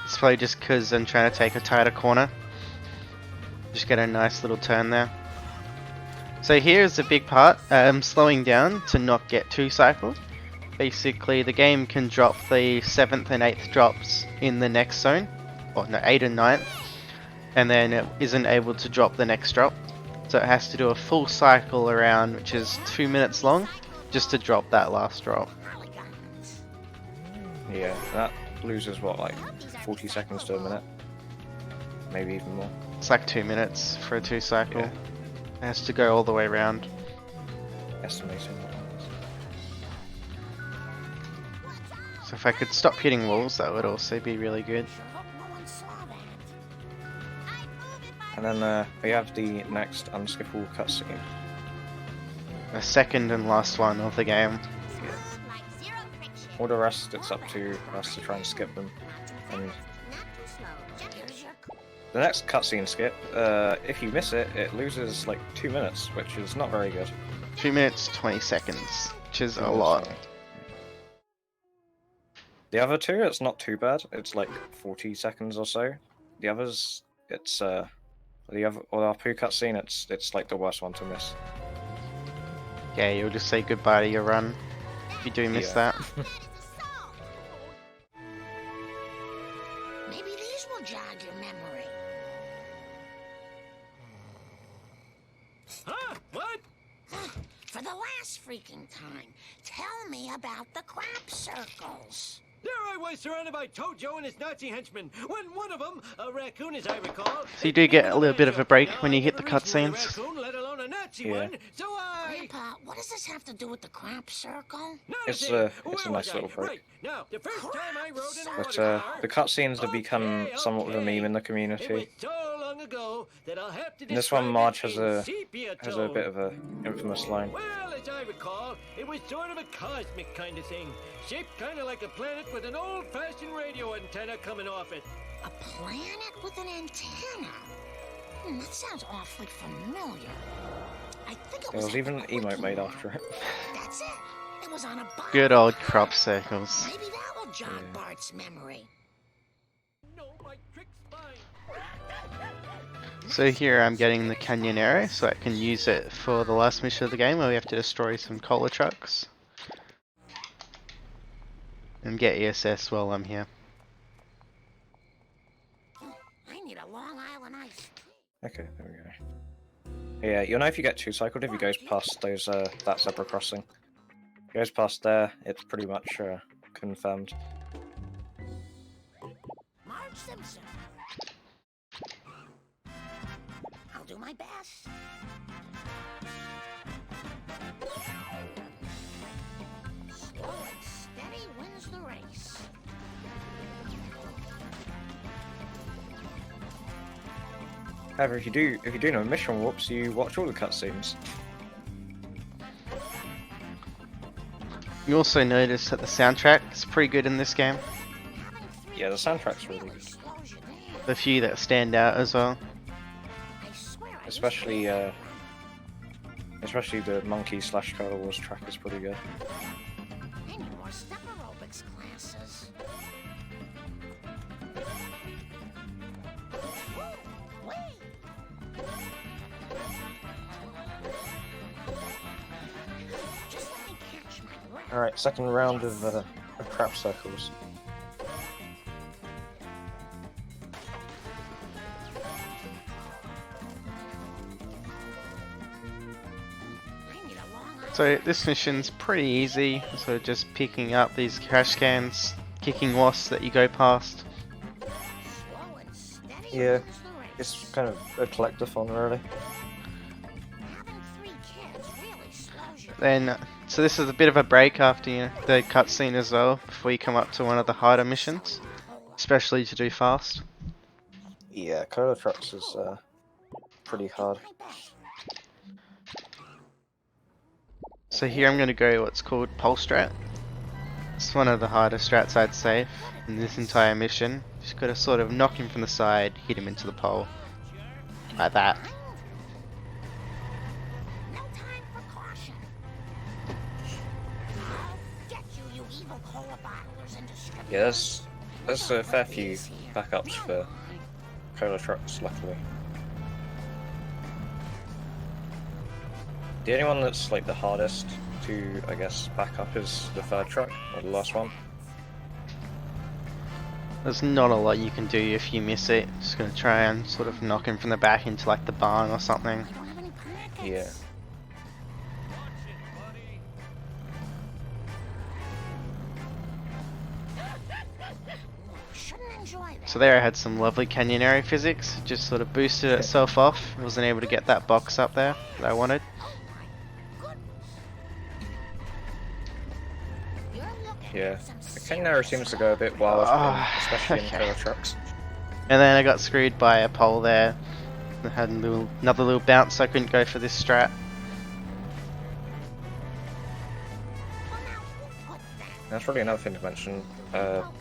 it's probably just because I'm trying to take a tighter corner. Just get a nice little turn there. So here's the big part, slowing down to not get too cycled. Basically the game can drop the 7th and 8th drops in the next zone, or no, 8th and 9th, and then it isn't able to drop the next drop. So it has to do a full cycle around, which is 2 minutes long, just to drop that last drop. Yeah, that loses what, like 40 seconds to a minute? Maybe even more. It's like 2 minutes for a 2 cycle. Yeah. It has to go all the way around. Estimating what it is. So if I could stop hitting walls, that would also be really good. And then we have the next unskippable cutscene. The second and last one of the game. All the rest, it's up to us to try and skip them. And the next cutscene skip, if you miss it, it loses like 2 minutes, which is not very good. 2 minutes 20 seconds, which is a lot. The other two, it's not too bad. It's like 40 seconds or so. The others, it's the Apu cutscene, it's like the worst one to miss. Yeah, you'll just say goodbye to your run if you do miss that. Maybe these will jog your memory. Huh? What? For the last freaking time, tell me about the crap circles. There I was surrounded by Tojo and his Nazi henchmen, when one of them, a raccoon as I recall... So you do get a little bit of a break when you hit the cutscenes. Let alone a Nazi Yeah. one, so I... Grandpa, what does this have to do with the crap circle? It's Nothing. a Where nice was little I? break. Right. Now, the first time I rode in a But water car... the cutscenes have become somewhat of a meme in the It was community. so long ago that I'll have to In this one, describe Marge it has in a sepia bit tone. of a infamous line. Well, as I recall, it was sort of a cosmic kind of thing. Shaped kind of like a planet with an old-fashioned radio antenna coming off it. A planet with an antenna? That sounds awfully familiar. I think it There was at even the an emote Quickie made Mart. after it. That's it. It was on a bar. Good old crop circles. Maybe that will jog Bart's memory. No, my trick's fine. So here I'm getting the canyon arrow so I can use it for the last mission of the game where we have to destroy some cola trucks. And get ESS while I'm here. I need a Long Island iced tea. Okay, there we go. Yeah, you'll know if you get 2 cycled if he goes past those that zebra crossing. If he goes past there, it's pretty much confirmed. Marge Simpson. I'll do my best. Slow and steady wins the race. However, if you do no mission warps, you watch all the cutscenes. You also notice that the soundtrack is pretty good in this game. Yeah, the soundtrack's really good. Slows you down. The few that stand out as well. I swear I Especially the Monkey / Color Wars track is pretty good. I need more step aerobics classes. Woo! Whee! Just let me catch my breath. Alright, second round of crap circles. I need a Long Island. So this mission's pretty easy. So just picking up these trash cans, kicking wasps that you go past. Slow and steady Yeah, wins the race. it's kind of a collectathon, really. Having 3 kids really slows you down. Then, so this is a bit of a break after the cutscene as well, before you come up to one of the harder missions, especially to do fast. Yeah, Cola Trucks is pretty hard. So here I'm going to go what's called pole strat. It's one of the hardest strats I'd say in this entire mission. Just got to sort of knock him from the side, hit him into the pole. Like that. No time for caution. I'll get you, you evil cola bottlers and distributors. Yeah, there's a fair few backups for Cola Trucks, luckily. The only one that's like the hardest to, I guess, back up is the third truck, or the last one. There's not a lot you can do if you miss it. Just gonna try and sort of knock him from the back into like the barn or something. I don't have any packets. Yeah. Shouldn't enjoy that. So there I had some lovely canyon area physics. Just sort of boosted itself off. Wasn't able to get that box up there that I wanted. Oh my goodness. You're looking Yeah. at some The canyon area seems to go a bit wild, especially in okay. Cola Trucks. And then I got screwed by a pole there. I had another little bounce, so I couldn't go for this strat. Well, now who put that? That's really another thing to mention.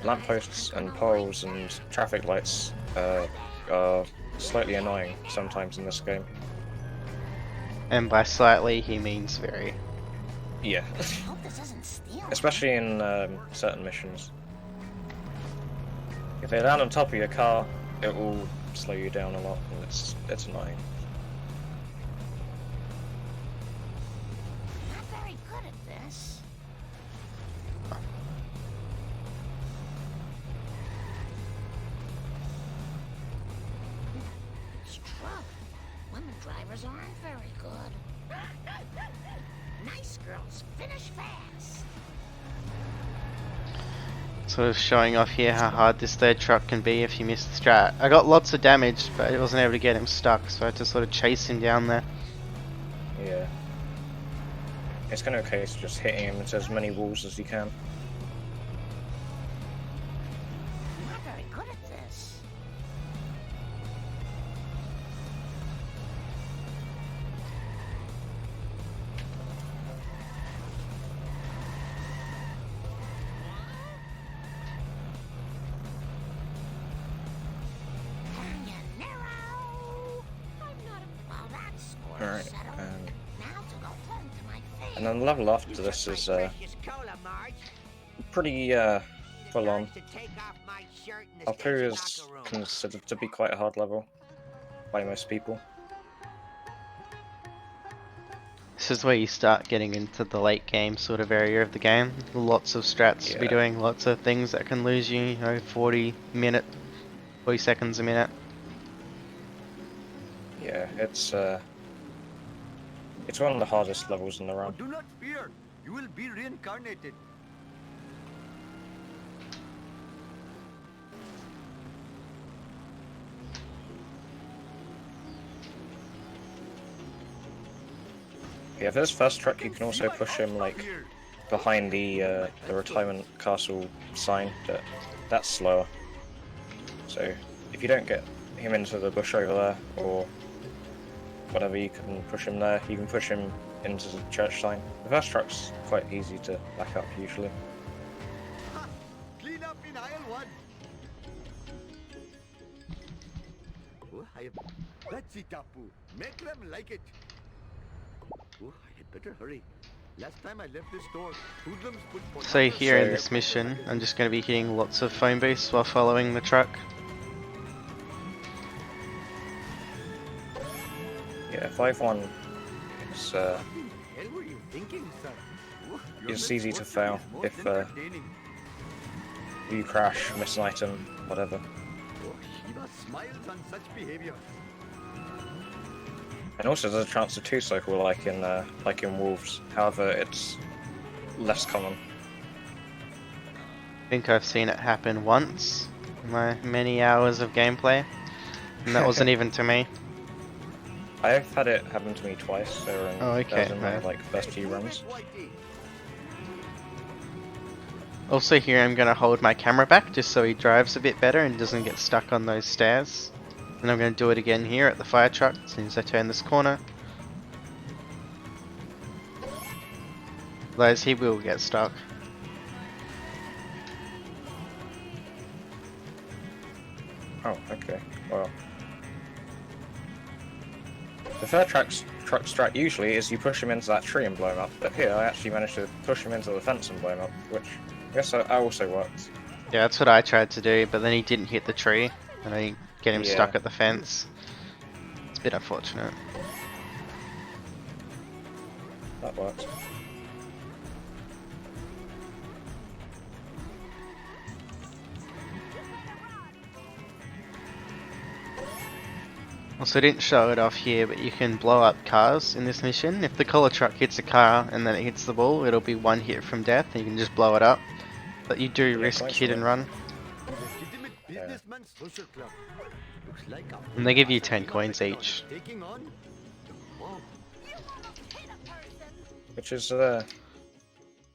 Lampposts and poles and traffic lights are slightly annoying sometimes in this game. And by slightly, he means very. Yeah. Hope this isn't stealing. Especially in certain missions. If they land on top of your car, it will slow you down a lot, and it's annoying. Not very good at this. It's trouble. Women drivers aren't very good. Nice girls finish fast. Sort of showing off here how hard this third truck can be if you miss the strat. I got lots of damage, but I wasn't able to get him stuck, so I had to sort of chase him down there. Yeah. It's kind of a case of just hitting him into as many walls as you can. Not very good at this. Canyonero! I'm not a... Well, that score's Alright, settled. Now to go home to my face. and then the level after this is pretty full on. Alpu is considered to be quite a hard level by most people. This is where you start getting into the late game sort of area of the game. Lots of strats to be Yeah. doing, lots of things that can lose you, 40 seconds a minute. Yeah, it's one of the hardest levels in the Oh, run. do not fear. You will be reincarnated. Yeah, for this first truck you can also push him like behind the retirement castle sign, but that's slower. So if you don't get him into the bush over there or whatever, you can push him there. You can push him into the church sign. The first truck's quite easy to back up usually. Ha! Clean up in aisle 1. Oh, that's it, Apu. Make them like it. Oh, I had better hurry. Last time I left this store, hoodlums put So here in So- this mission, I'm just going to be hitting lots of phone booths while following the truck. Yeah, 5-1 is What the hell were you thinking, sir? Oh, your it's next easy to work fail is most if entertaining. you crash, miss an item, whatever. Oh, Shiva smiles on such behavior. And also there's a chance of two-cycle like in Wolves. However, it's less common. I think I've seen it happen once in my many hours of gameplay, and that wasn't even to me. I've had it happen to me twice. Oh, okay, in my right. first few runs. Whitey. Also here I'm going to hold my camera back just so he drives a bit better and doesn't get stuck on those stairs. And I'm going to do it again here at the fire truck as soon as I turn this corner. Otherwise he will get stuck. Oh, okay. Well, the third truck's strat usually is you push him into that tree and blow him up, but here I actually managed to push him into the fence and blow him up, which I guess also works. Yeah, that's what I tried to do, but then he didn't hit the tree, and I get him Yeah. stuck at the fence. It's a bit unfortunate. That works. Also, I didn't show it off here, but you can blow up cars in this mission. If the collar truck hits a car and then it hits the wall, it'll be one hit from death, and you can just blow it up. But you do risk quite hit sure. and run. Legitimate businessman social club. Looks like a And they give you 10 coins each. taking on. Wow. Which is, it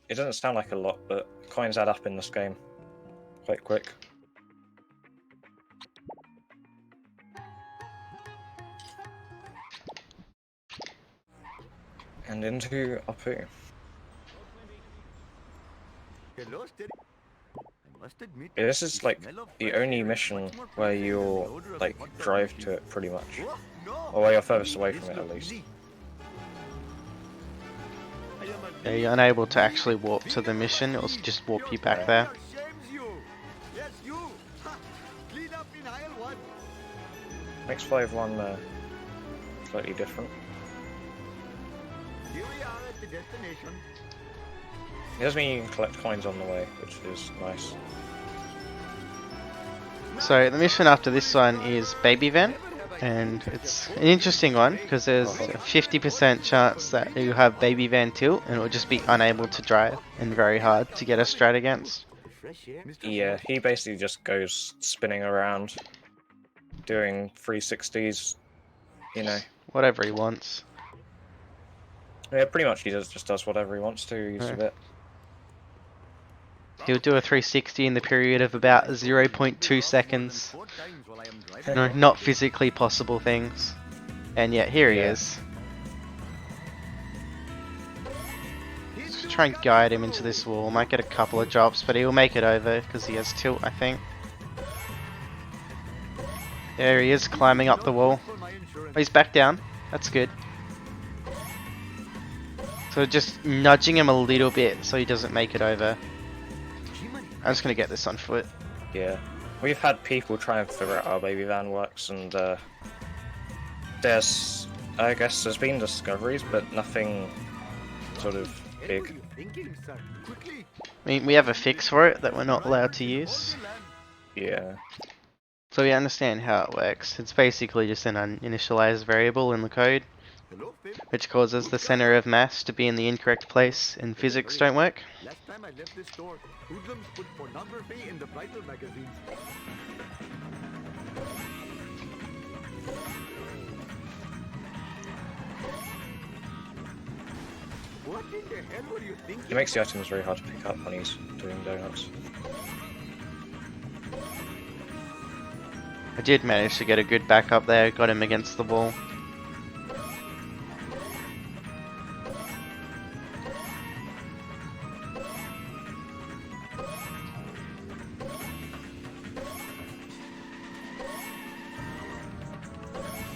doesn't sound like a lot, but coins add up in this game quite quick. And into Apu. Hello, Steady. I must admit, Yeah, this is the like smell of the fresh only air is mission much more where pleasant than the you'll odor of like hot dog drive machine. to it pretty much. Oh, no. Or where you're furthest away This from it at looks least. easy. I am a Yeah, you're unable to actually warp to the mission, it'll just warp you back there. Shames you. Yes, you. Ha. Clean up in aisle 1. Makes 5-1 slightly different. Here we are at the destination. It does mean you can collect coins on the way, which is nice. So the mission after this one is Baby Van, and it's an interesting one because there's a 50% chance that you have Baby Van tilt and it will just be unable to drive and very hard to get a strat against. Fresh air. Yeah, he basically just goes spinning around, doing 360s, you know. Whatever he wants. Yeah, pretty much he just does whatever he wants to. He's Yeah. a bit. He'll do a 360 in the period of about 0.2 seconds. No, not physically possible things. And yet here he Yeah. is. Just try and guide him into this wall. Might get a couple of drops, but he'll make it over because he has tilt, I think. There he is, climbing up the wall. Oh, he's back down. That's good. So just nudging him a little bit so he doesn't make it over. I'm just gonna get this on foot. Yeah. We've had people try and figure out how Baby Van works, and I guess there's been discoveries, but nothing sort of big. I mean, we have a fix for it that we're not allowed to use. Yeah. So we understand how it works. It's basically just an uninitialized variable in the code, which causes the center of mass to be in the incorrect place, and physics don't work. Last time I left this store, hoodlums put pornography in the bridal magazines. What in the hell were you thinking? It makes the items very hard to pick up when he's doing donuts. I did manage to get a good backup there, got him against the wall.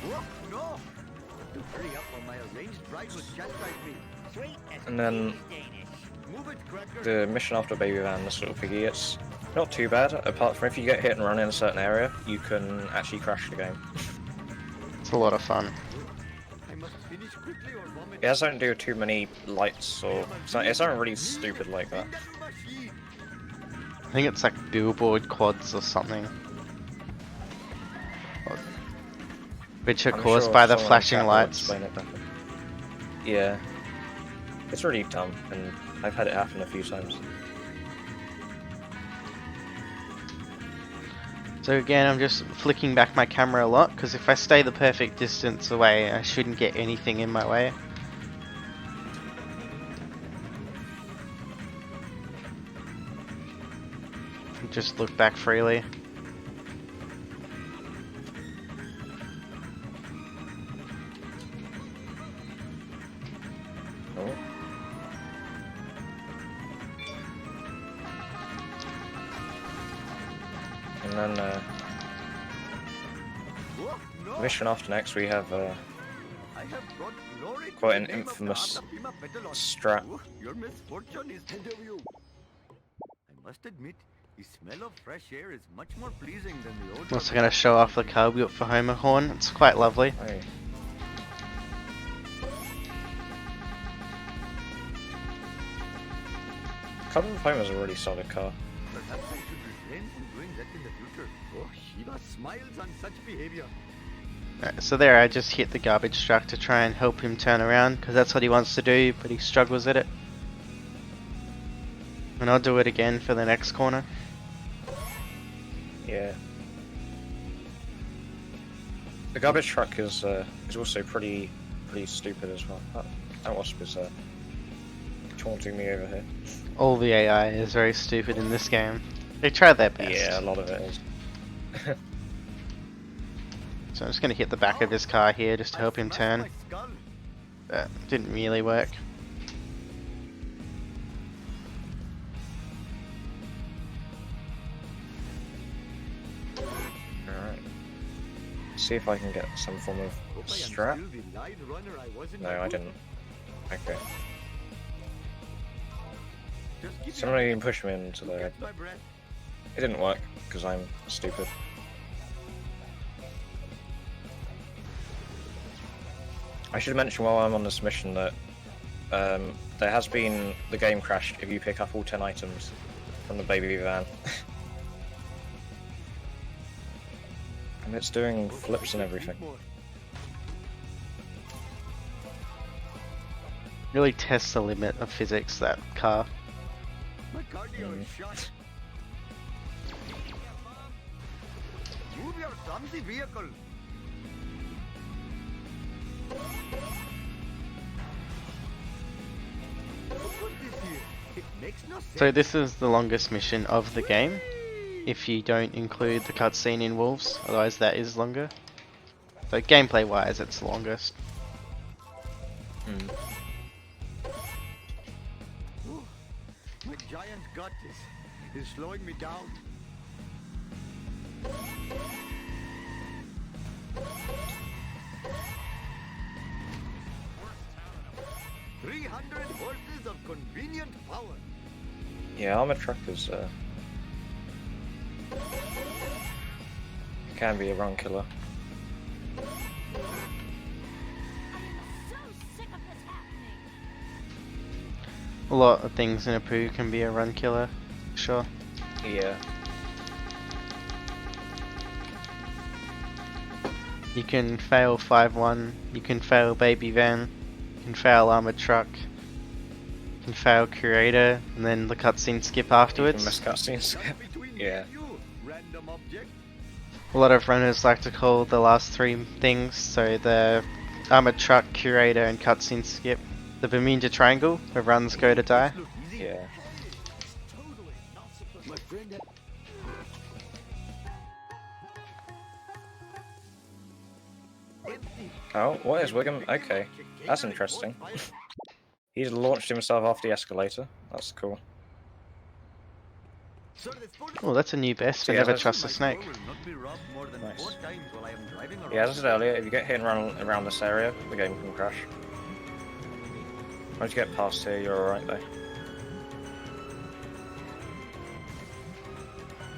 Oh, no! To hurry up or my arranged bride would chastise me. Sweet as And then Danish. Move it, cracker. the mission after Baby Van, this little piggy, it's not too bad, apart from if you get hit and run in a certain area, you can actually crash the game. It's a lot of fun. I must finish quickly or vomit. It doesn't do too many lights, or it's not really stupid like that. Machine. I think it's like billboard quads or something. Which are I'm caused sure by the someone in flashing chat will lights. explain it better. Yeah. It's really dumb, and I've had it happen a few times. So again, I'm just flicking back my camera a lot, because if I stay the perfect distance away, I shouldn't get anything in my way. Just look back freely. Oh. And then Oh, no. mission after next we have I have brought glory to quite the an name of the infamous Atapima Petalon. strat. Oh, your misfortune is ahead of you. I must admit, the smell of fresh air is much more pleasing than the odor. Also going to show off the car built for Homer Horn. It's quite lovely. Oh. Carbon Foam is a really solid car. Perhaps I should refrain from doing that in the future. Oh, Shiva smiles on such behavior. Alright, so there I just hit the garbage truck to try and help him turn around, because that's what he wants to do, but he struggles at it. And I'll do it again for the next corner. Yeah. The garbage truck is also pretty stupid as well. That wasp is taunting me over here. All the AI is very stupid in this game. They try their best. Yeah, a lot of it is. So I'm just going to hit the back of his car here just to help him turn. My skull. But didn't really work. Alright. See if I can get some form of Hope I am strap. still the line runner I was in No, my I book. didn't. Okay. Just keep Somebody your can push me into the... catch my breath. It didn't work, because I'm stupid. I should mention while I'm on this mission that there has been the game crash if you pick up all 10 items from the baby van. And it's doing flips and everything. Really tests the limit of physics, that car. My cardio is shot. Move your clumsy vehicle. Put this here. It makes no sense. So this is the longest mission of the game, if you don't include the cutscene in Wolves, otherwise that is longer. So gameplay wise it's the longest. Ooh, my giant gut is slowing me down. $300 horses of convenient power. Yeah, armored truck is can be a run killer. So sick of this happening. A lot of things in a poo can be a run killer, sure. Yeah. You can fail 5-1, you can fail baby van, you can fail armored truck, you can fail curator, and then the cutscene skip afterwards. Miss cutscene skip. Between Yeah. me and you, random object. A lot of runners like to call the last three things, so the armored truck, curator, and cutscene skip, the Bermuda Triangle, where runs go to die. Look easy. Yeah. My friend had empty. Oh, what is Wiggum? Okay, that's interesting. He's launched himself off the escalator. That's cool. Sir, this phone is- Oh, that's a new best, but Yeah, never that's- trust a My snake. door will not be robbed more than Nice. 4 times while I am driving around. Yeah, as I said earlier, if you get hit and run around this area, the game can crash. Once you get past here, you're alright though.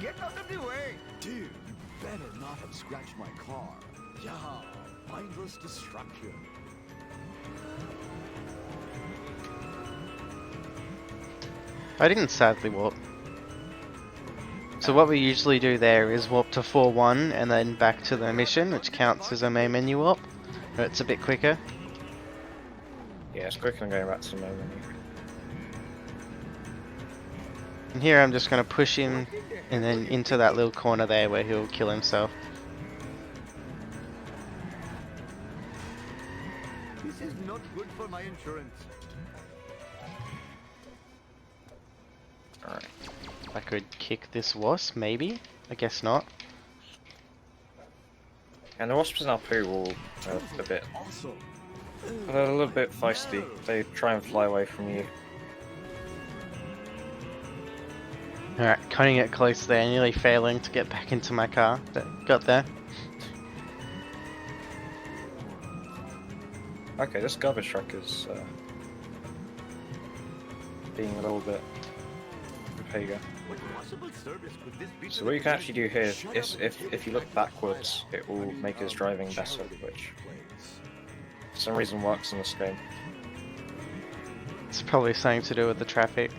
Get out of the way! Dude, you better not have scratched my car. Yeah, mindless destruction. I didn't sadly warp. So what we usually do there is warp to 4-1 and then back to the mission, which counts as a main menu warp. But it's a bit quicker. Yeah, it's quicker than going back to the main menu. And here I'm just going to push him and then into that little corner there where he'll kill himself. This is not good for my insurance. Alright. I could kick this wasp, maybe? I guess not. And the wasps in our poo will a bit Also, They're a little bit feisty. They try and fly away from you. Alright, cutting it close there, nearly failing to get back into my car, but got there. Okay, this garbage truck is being a little bit. There you go. What possible service could this be? So what you can actually do here is if you look backwards, it will make his driving better, which for some reason works in this game. It's probably something to do with the traffic.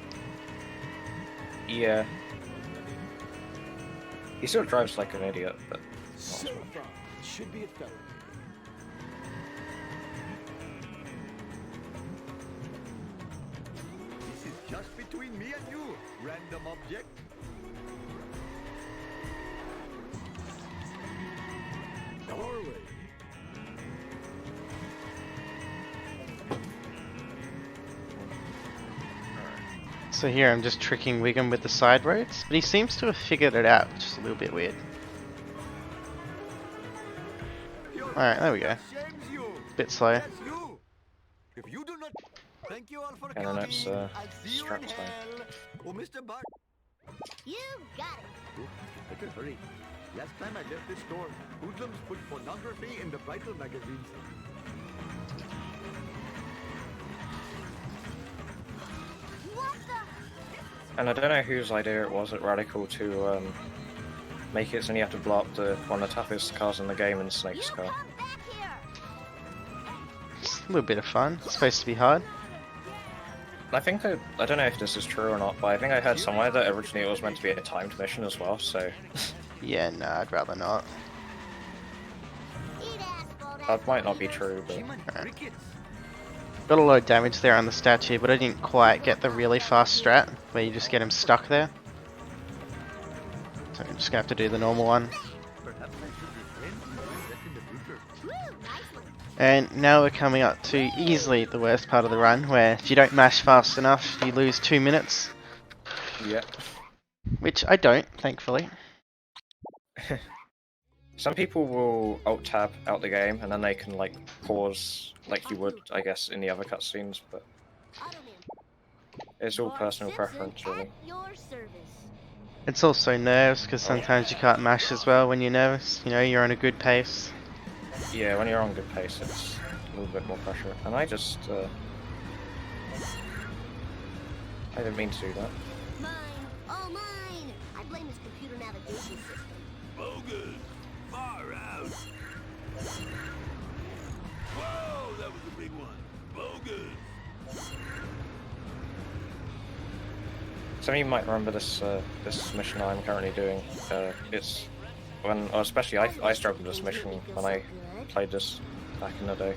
Yeah. He still drives like an idiot, but not as much. Should be a felony. This is just between me and you, random object. Norway. So here I'm just tricking Wiggum with the side roads, but he seems to have figured it out, which is a little bit weird. Alright, there we go. Shames you. Bit slow. That's you. If you do not, thank you all for And then coming. it's I'll see you in strap time. hell. Oh, Mr. Bart. You got it. Oh, better hurry. Last time I left this store, hoodlums put pornography in the Vital magazines. What the? And I don't know whose idea it was at Radical to make it so you have to blow up one of the toughest cars in the game in Snake's You car. come back here. It's a little bit of fun. It's supposed to be hard. I think I don't know if this is true or not, but I think I heard somewhere that originally it was meant to be a timed mission as well, so Yeah, no, I'd rather not. Eat asphalt, that might not asshole be eater. true, but Human crickets. Got a lot of damage there on the statue, but I didn't quite get the really fast strat, where you just get him stuck there. So I'm just gonna have to do the normal one. Perhaps I should repent and do that in the future. Woo, nice one. And now we're coming up to easily the worst part of the run, where if you don't mash fast enough, you lose 2 minutes. yeah. Which I don't, thankfully. Some people will alt-tab out the game, and then they can like pause like you would, I guess, in the other cutscenes, but Automan. it's all Bart personal Simpson preference, really. at your service. It's also nerves, because sometimes you can't mash as well when you're nervous. You know, you're on a good pace. Yeah, when you're on good pace, it's a little bit more pressure. And I just, I didn't mean to do that. Mine. Oh, mine. I blame his computer navigation system. Bogus. Far out. Whoa, that was a big one. Bogus. Some of you might remember this this mission I'm currently doing. It's when, or especially I struggled with this mission when I played this back in the day.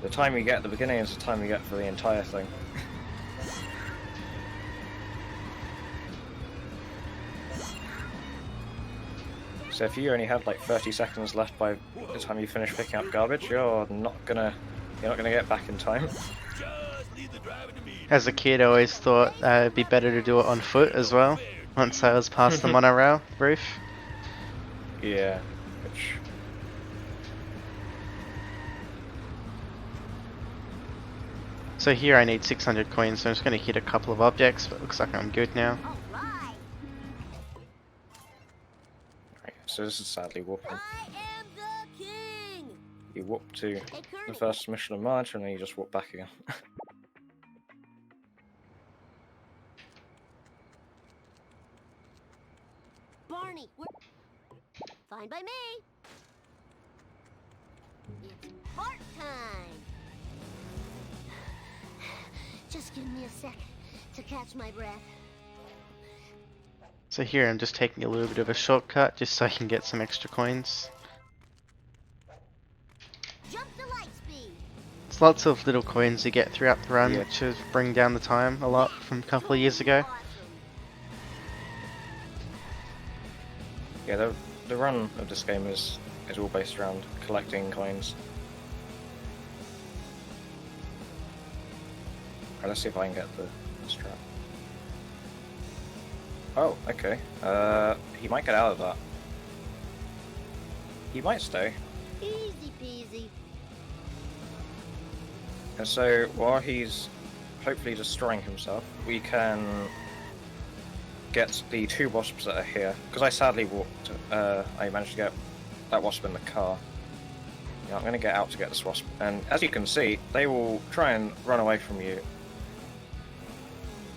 The time you get at the beginning is the time you get for the entire thing. So if you only had like 30 seconds left by the time you finish picking up garbage, you're not gonna get back in time. Just leave the driving to me. As a kid, I always thought it'd be better to do it on foot as well, once I was past the monorail roof. Yeah, which So here I need 600 coins, so I'm just going to hit a couple of objects, but it looks like I'm good now. All right. right, so this is sadly warping. I am the king. You warp to Hey, the Colonel. first mission of March, and then you just warp back again. Barney, we're... Fine by me. It's Bart time. Just give me a sec to catch my breath. So here I'm just taking a little bit of a shortcut, just so I can get some extra coins. Jump to light speed. There's lots of little coins you get throughout the run, Yeah. which is bring down the time a lot from a couple of years ago. Awesome. Yeah, the run of this game is all based around collecting coins. Alright, let's see if I can get the strap. Oh, okay. He might get out of that. He might stay. Easy peasy. And so while he's hopefully destroying himself, we can get the 2 wasps that are here. Because I sadly walked, I managed to get that wasp in the car. Yeah, I'm going to get out to get this wasp. And as you can see, they will try and run away from you.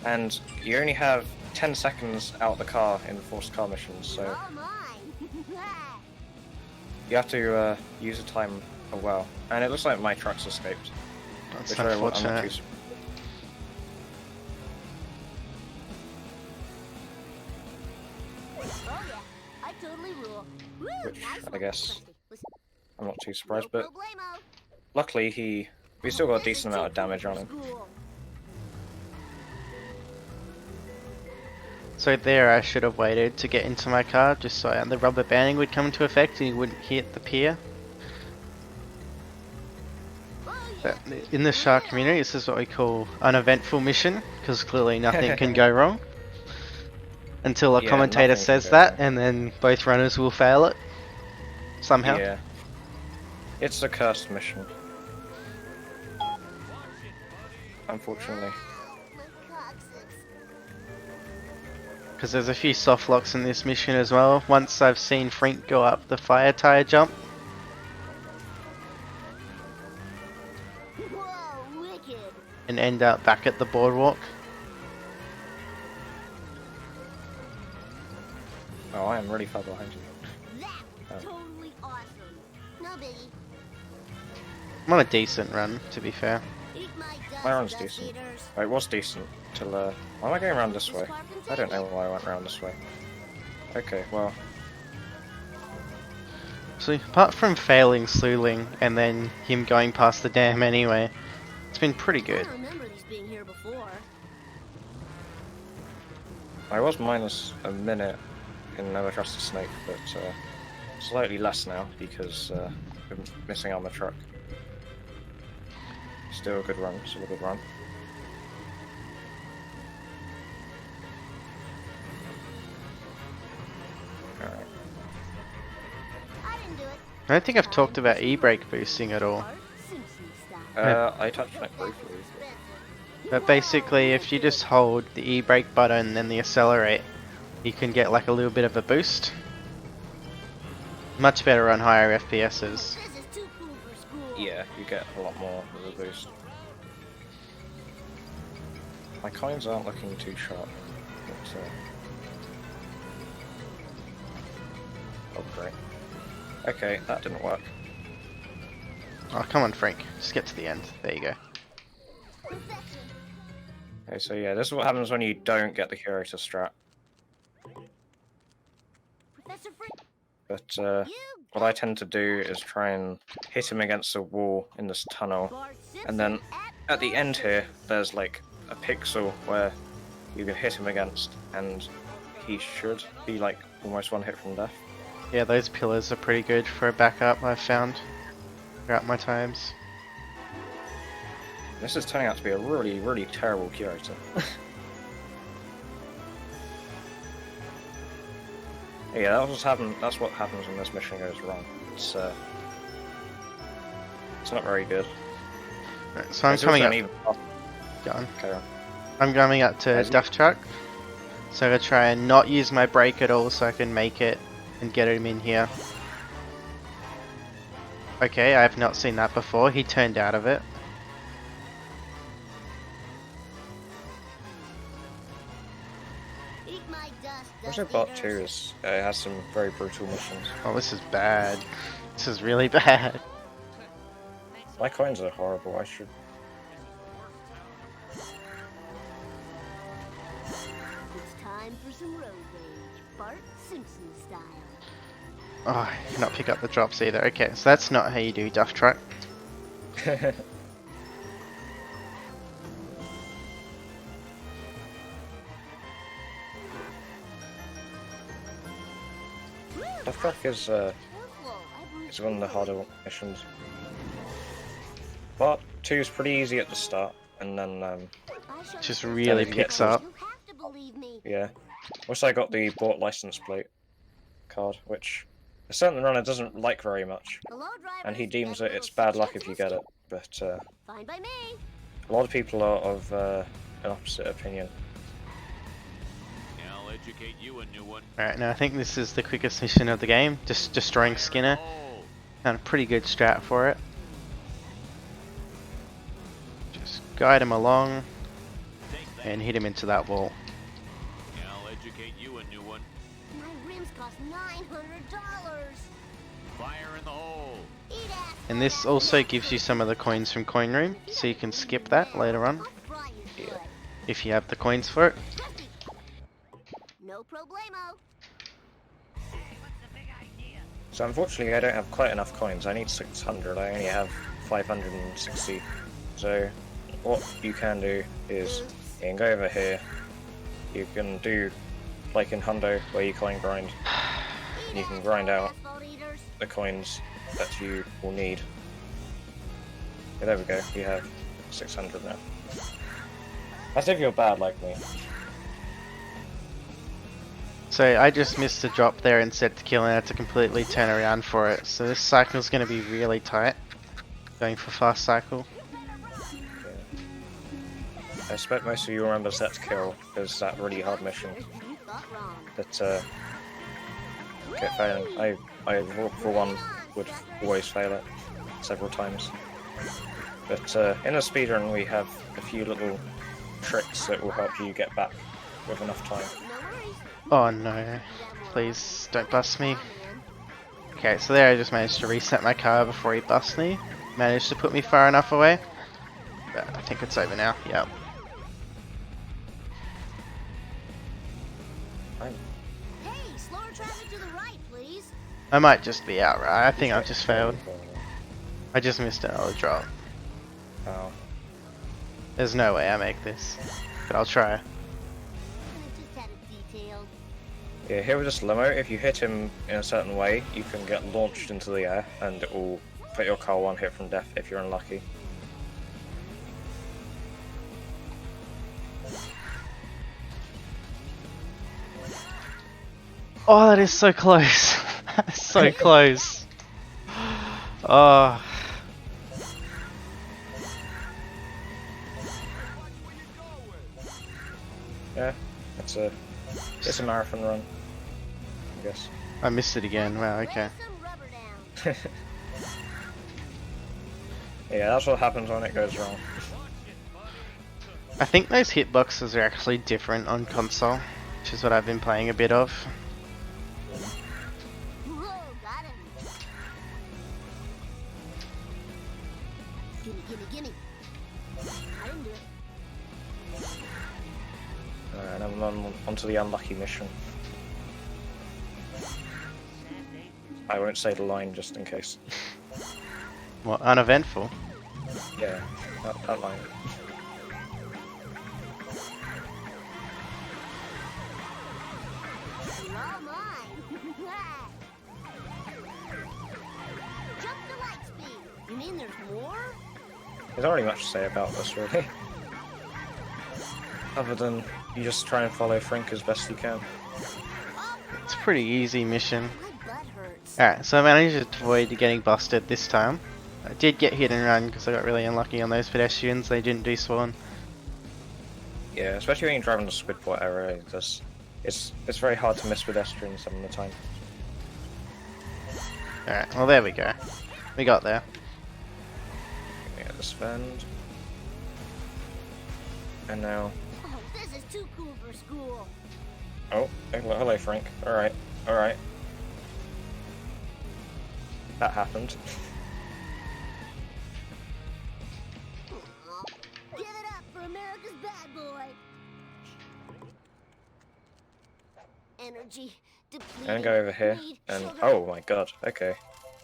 And you only have 10 seconds out of the car in forced car missions, so All mine. you have to use the time well. And it looks like my truck's escaped. That's Which I'm not unfortunate. too Oh yeah, I totally rule. Woo, Which, nice I one, guess, Krusty. I'm not too surprised, No but problemo. luckily we still got a decent amount of damage on him. So there, I should have waited to get into my car just so the rubber banding would come into effect and he wouldn't hit the pier. But in the shark community, this is what we call uneventful mission, because clearly nothing can go wrong. Until a Yeah, commentator nothing can says go that, wrong. and then both runners will fail it. Somehow. Yeah. It's a cursed mission. Unfortunately. My coccyx. Because there's a few soft locks in this mission as well. Once I've seen Frink go up the fire tire jump. Whoa, wicked. And end up back at the boardwalk. Oh, I am really far behind you. That was totally awesome. No biggie. I'm on a decent run, to be fair. Eat my dust, My run's dust decent. eaters. It was decent till why am I going around this way? I don't know why I went around this way. Okay, well, So apart from failing Sluling and then him going past the dam anyway, it's been pretty I good. don't remember these being here before. I was minus a minute in Never Trust a Snake, but slightly less now because I'm missing out on the truck. Still a good run, still a good run. Alright. I didn't do it. I don't think I've talked about e-brake boosting at all. Bart Simpson style. I touched on it briefly. But basically, if you just hold the e-brake button and then the accelerate, you can get like a little bit of a boost. Much better on higher FPSs. This is too cool for school. Yeah, you get a lot more of a boost. My coins aren't looking too sharp. But, oh, great. Okay, that didn't work. Oh, come on, Frank. Just get to the end. There you go. Perfection. Okay, so yeah, this is what happens when you don't get the hero to strat. Professor Frick, But you what I tend to do is try and hit him against a wall in this tunnel. Bart Simpson And then at the end here, there's like a pixel where you can hit him against, and he should be like almost one hit from death. Yeah, those pillars are pretty good for a backup, I've found throughout my times. This is turning out to be a really, really terrible curator. Yeah, that's what happens when this mission goes wrong. It's not very good. Right, so I'm It's coming also up. an even- Go on. Okay, on. I'm coming up to As you- Duff Truck. So I'm gonna try and not use my brake at all so I can make it and get him in here. Okay, I've not seen that before. He turned out of it. eat my dust, Also, dust Bot eaters. 2 is, has some very brutal missions. Oh, this is bad. This is really bad. My coins are horrible, I should... It's time for some road rage, Bart Simpson style. Oh, I cannot pick up the drops either. Okay, so that's not how you do Duff Truck. The truck is Careful, I bruised it's one of the your harder leg. missions. But 2 is pretty easy at the start, and then I shall Just prove really you picks get up. You have to believe me. yeah. Also, I got the bought license plate card, which It's something the runner doesn't like very much, Hello, drivers. and he deems That's it a it's little bad luck if you suggestion. get it. But Fine by me. a lot of people are of an opposite opinion. I'll educate you a new one. Alright, now I think this is the quickest mission of the game, just destroying Skinner. Oh, And a pretty good strat for it. Just guide him along take that. and hit him into that wall. I'll educate you a new one. My rims cost $900. Fire in the hole. Eat ass. And this also gives you some of the coins from Coin Room, so you can skip that later on I'll fry your butt. if you have the coins for it. Trusty. No problemo. So unfortunately I don't have quite enough coins. I need 600, I only have 560. So what you can do is you can go over here, you can do like in Hundo where you coin grind, and you can grind out Asphalt eaters. the coins that you will need. Yeah, there we go, you have 600 now. That's if you're bad like me. So I just missed a drop there instead to kill and I had to completely turn around for it. So this cycle's going to be really tight. Going for fast cycle. I expect most of you remember Set to Kill, because that really hard mission You thought wrong. that kept failing. I for one would always fail it several times. But in a speedrun we have a few little tricks that will help you get back with enough time. No worries. Oh no. Please don't bust me. Okay, so there I just managed to reset my car before he bust me. Managed to put me far enough away. But I think it's over now. Yep. Hey, slower traffic to the right, please. I might just be out, right? I think I've just failed. I just missed another drop. Oh. There's no way I make this. But I'll try. I just had it detailed. Yeah, here with this limo, if you hit him in a certain way, you can get launched into the air, and it will put your car one hit from death if you're unlucky. Oh, that is so close. That's so close. Oh. Yeah, it's a marathon run, I guess. I missed it again. Wow, okay. Lay some rubber down. Yeah, that's what happens when it goes wrong. I think those hitboxes are actually different on console, which is what I've been playing a bit of. Whoa, got him. Gimme, gimme, gimme. I didn't do it. And I'm on to the unlucky mission. I won't say the line just in case. What, uneventful? Yeah, that line. You're all mine. Jump to light speed. You mean there's more? There's not really much to say about this, really. Other than you just try and follow Frink as best you can. It's a pretty easy mission. My butt hurts. Alright, so I managed to avoid getting busted this time. I did get hit and run because I got really unlucky on those pedestrians. They didn't despawn. Yeah, especially when you're driving the Squidport area, it's very hard to miss pedestrians some of the time. Alright, well there we go. We got there. Yeah, this vend. And now... Oh, this is too cool for school. Oh, hello Frank. Alright, alright. That happened. Aw. Give it up for America's bad boy. Energy depleted. And go over here, Need and sugar. oh my god, okay.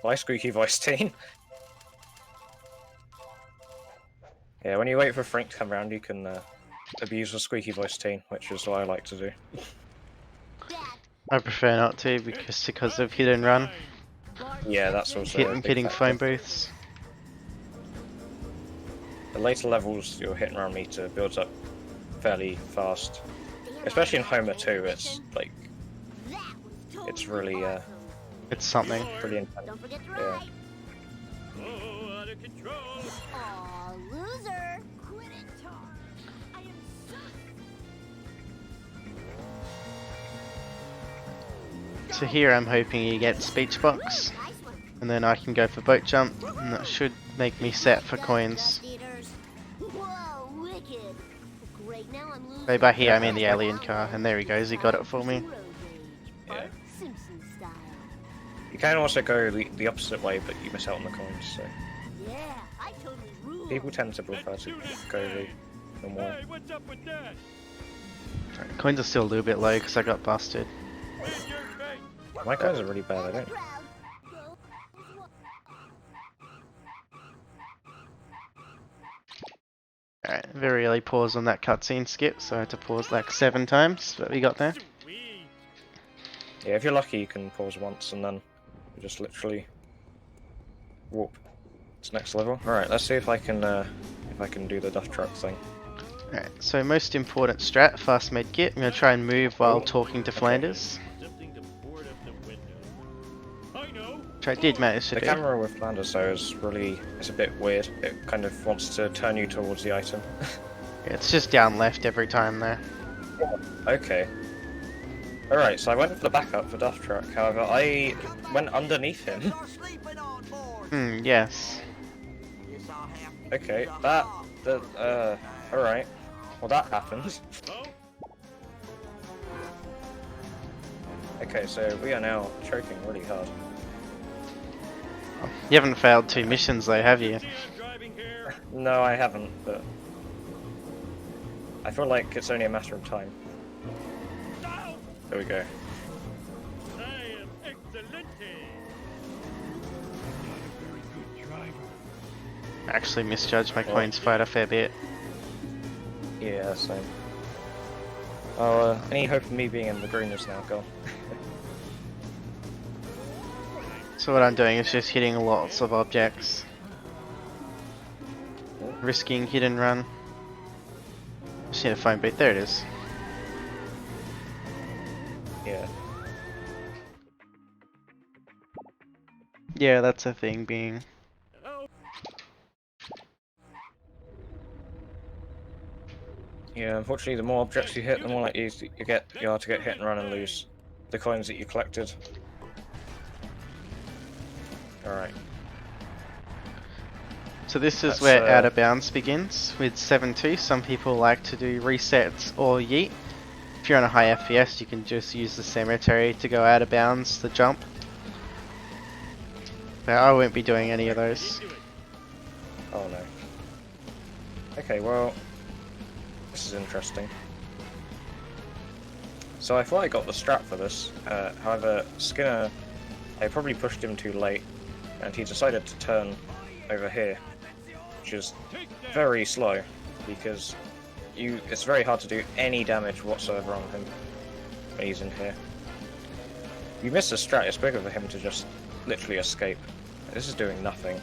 Bye squeaky voice teen. Yeah, when you wait for Frank to come around, you can abuse the squeaky voice teen, which is what I like to do. Dad, I prefer not to because of hit and run. Yeah, that's also a big Hitting factor. phone booths. The later levels, your hit and run meter builds up fairly fast. damn Especially in it, Homer that 2, it's transmission. like That was it's totally really awesome. It's something. Pretty intense. Don't forget to Yeah. ride. Oh, out of control. Aw, loser. Quit it, Tar. I am so... So here I'm hoping you get speech box, Nice one. and then I can go for boat jump, and that should make me set for coins. Dust eaters. Whoa, wicked. Great, now I'm losing. So by here I mean the alien car, and there he goes, he got it for me. Yeah. Simpsons style. You can also go the opposite way, but you miss out on the coins. So Yeah, I totally rule. people tend to prefer to go the normal way. Hey, what's up with that? Coins are still a little bit low because I got busted. In your face. My coins are really bad. I don't. Alright, very early pause on that cutscene skip, so I had to pause like 7 times, but we got there. Sweet. Yeah, if you're lucky, you can pause once and then you just literally warp to next level. All right, let's see if I can do the duff truck thing. Alright, so most important strat, fast med kit. I'm gonna try and move while talking to Flanders, Something to board up the window. I know. which I did manage to The do. camera with Flanders though is it's a bit weird. It kind of wants to turn you towards the item. Yeah, it's just down left every time there. Okay. Alright, so I went for the backup for Duff Truck, however I went underneath him. You're sleeping on board. Yes. Yes, I'll have Okay, alright. Well that happened. Oh, Okay, so we are now choking really hard. You haven't failed 2 missions though, have you? see I'm driving here. No, I haven't, but I feel like it's only a matter of time. Ow! There we go. I am excelente. Not a very good driver. I actually misjudged my coins fight a fair bit. Yeah, same. Oh, any hope of me being in the green is now gone. So what I'm doing is just hitting lots of objects. Risking hit and run. Just need a phone booth, there it is. Yeah. Yeah, that's a thing being. Oh, Yeah, unfortunately the more objects you hit, the more likely you are to get hit and run and lose the coins that you collected. Alright. So this is That's, where out of bounds begins. With 7.2, some people like to do resets or yeet. If you're on a high FPS, you can just use the cemetery to go out of bounds, the jump. But I won't be doing any of those. do it. Oh no. Okay, well, this is interesting. So I thought I got the strat for this, however, Skinner, I probably pushed him too late, and he decided to turn over here, which is Take that. very slow, because it's very hard to do any damage whatsoever on him when he's in here. You miss a strat, it's bigger for him to just literally escape. This is doing nothing.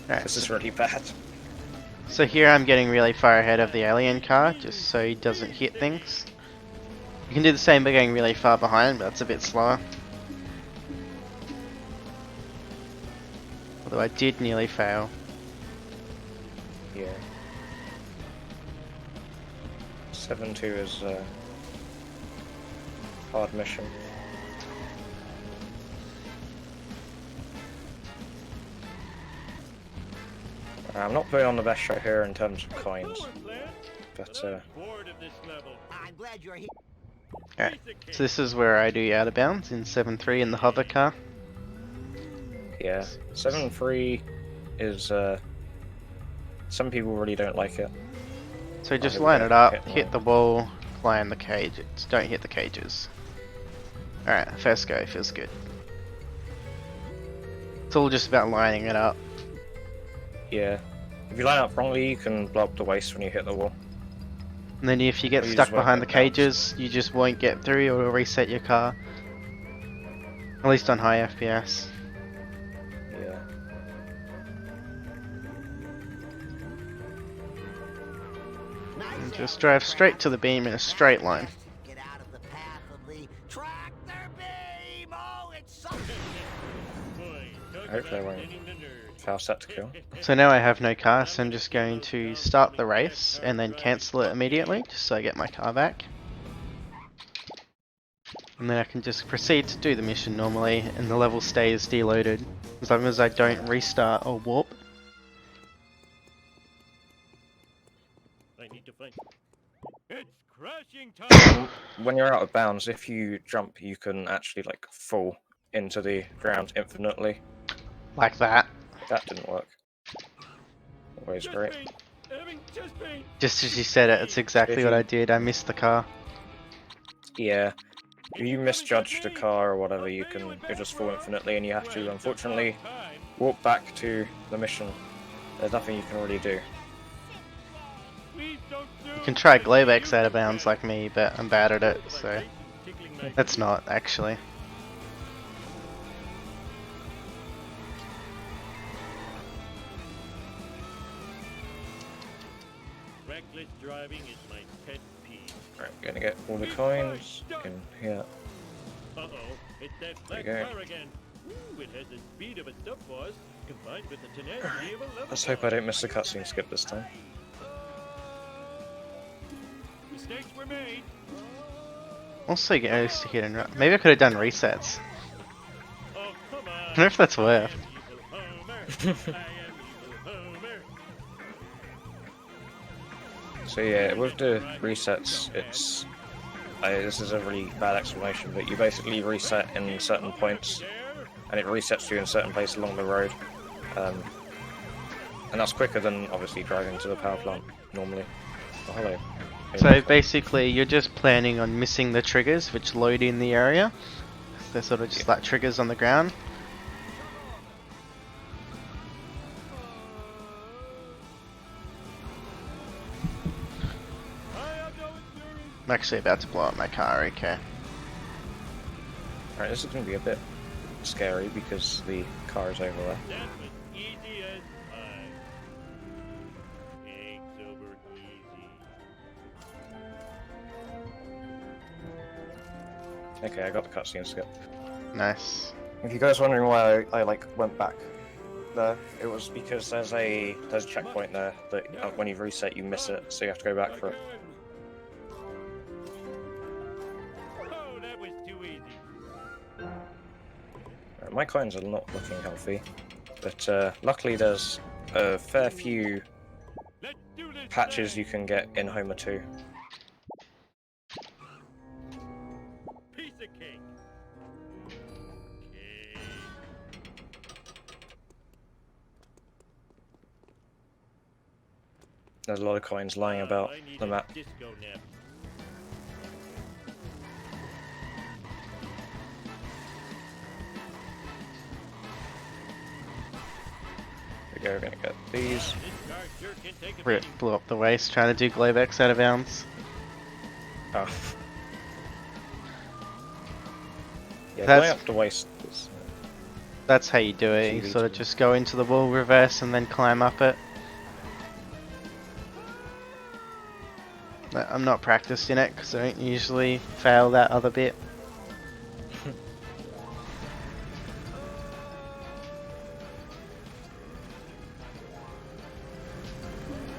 Alright, This is really bad. so here I'm getting really far ahead of the alien car, just so he doesn't hit things. You can do the same by going really far behind, but that's a bit slower. Although I did nearly fail. Yeah. 7-2 is a hard mission. I'm not putting on the best show here in terms of coins, but Bored of this level. I'm glad you're here. Alright, so this is where I do out of bounds in 7.3 in the hover car. yeah, 7-3 is some people really don't like it. So just here we line go. it up, Hit hit the wall, climb the cages. Don't hit the cages. Alright, first go feels good. It's all just about lining it up. Yeah, if you line up wrongly, you can blow up the waist when you hit the wall. And then if you get Or you stuck just won't behind the get bounced. cages, you just won't get through, or it'll reset your car. At least on high FPS. Yeah. And just drive straight to the beam in a straight line. Get out of the path of the tractor Hopefully I won't fail set to kill. So now I have no car, so I'm just going to start the race and then cancel it immediately, just so I get my car back. And then I can just proceed to do the mission normally, and the level stays deloaded, as long as I don't restart or warp. I need to find. It's crashing time. When you're out of bounds, if you jump, you can actually like fall into the ground infinitely. Like that. That didn't work. Always great. Just as you said it, it's exactly what I did. I missed the car. Yeah. If you misjudge the car or whatever, you'll just fall infinitely, and you have to, unfortunately, walk back to the mission. There's nothing you can really do. You can try Glavex out of bounds like me, but I'm bad at it, so that's not actually. Reckless driving is my pet peeve. Right, gonna get all the coins in here. Uh-oh, it's that There you black go. car again. Ooh, it has the speed of a stub boss, combined with the tenacity of a level. Let's hope I don't miss the cutscene skip this time. Mistakes were made. Also goes to hit and run. Maybe I could have done resets. Oh, come on. I wonder if that's worth. I am Evil Homer. So yeah, with the resets, it's... this is a really bad explanation, but you basically reset in certain points, and it resets you in certain places along the road. And that's quicker than, obviously, driving to the power plant, normally. Oh, hello. So basically, you're just planning on missing the triggers which load in the area. They're sort of just like triggers on the ground. I'm actually about to blow up my car, okay. Alright, this is going to be a bit scary because the car is over there. That was easy as pie. Eggs over easy. Okay, I got the cutscene skip. Nice. If you guys are wondering why I like went back there, it was because there's a checkpoint there that when you reset you miss it, so you have to go back for it. Oh, that was too easy. Right, my coins are not looking healthy, but luckily there's a fair few Let's do this patches thing. you can get in Homer 2. Piece of cake. Okay. There's a lot of coins lying about I need the a map. disco nap. There we go, we're gonna get these. This car sure can take a Rip, beating. blew up the waist trying to do Glavex out of bounds. Oh. Yeah, That's- going up the waist is... That's how you do it. You TV sort of too. just go into the wall, reverse, and then climb up it. I'm not practiced in it because I don't usually fail that other bit.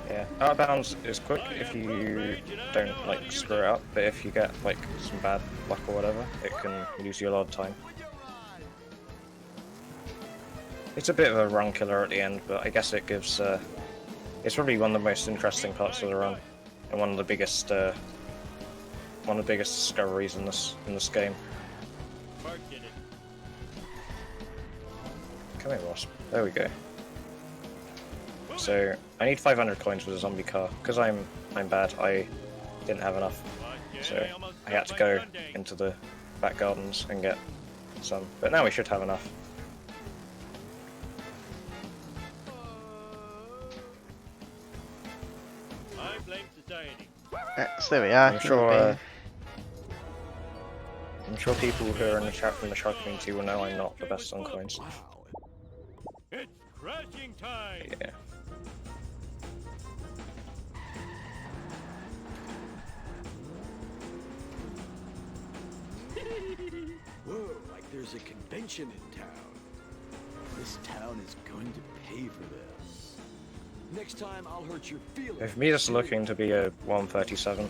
Yeah, out of bounds is quick if you don't like screw it up, but if you get like some bad luck or whatever, it can lose you a lot of time. It's a bit of a run killer at the end, but I guess it gives. It's probably one of the most interesting parts of the run, and one of the biggest discoveries in this game. Mark did it. Come here, Wasp. There we go. So I need 500 coins for the zombie car because I'm bad. I didn't have enough, so I had to go into the back gardens and get some. But now we should have enough. I blame society. So there we are. I'm sure people who are in the chat from the shark community will know I'm not the best on coins. It's crashing time. Yeah. Whoa, like there's a convention in town. This town is going to pay for this. Next time I'll hurt your feelings. For me, this is looking to be a 137.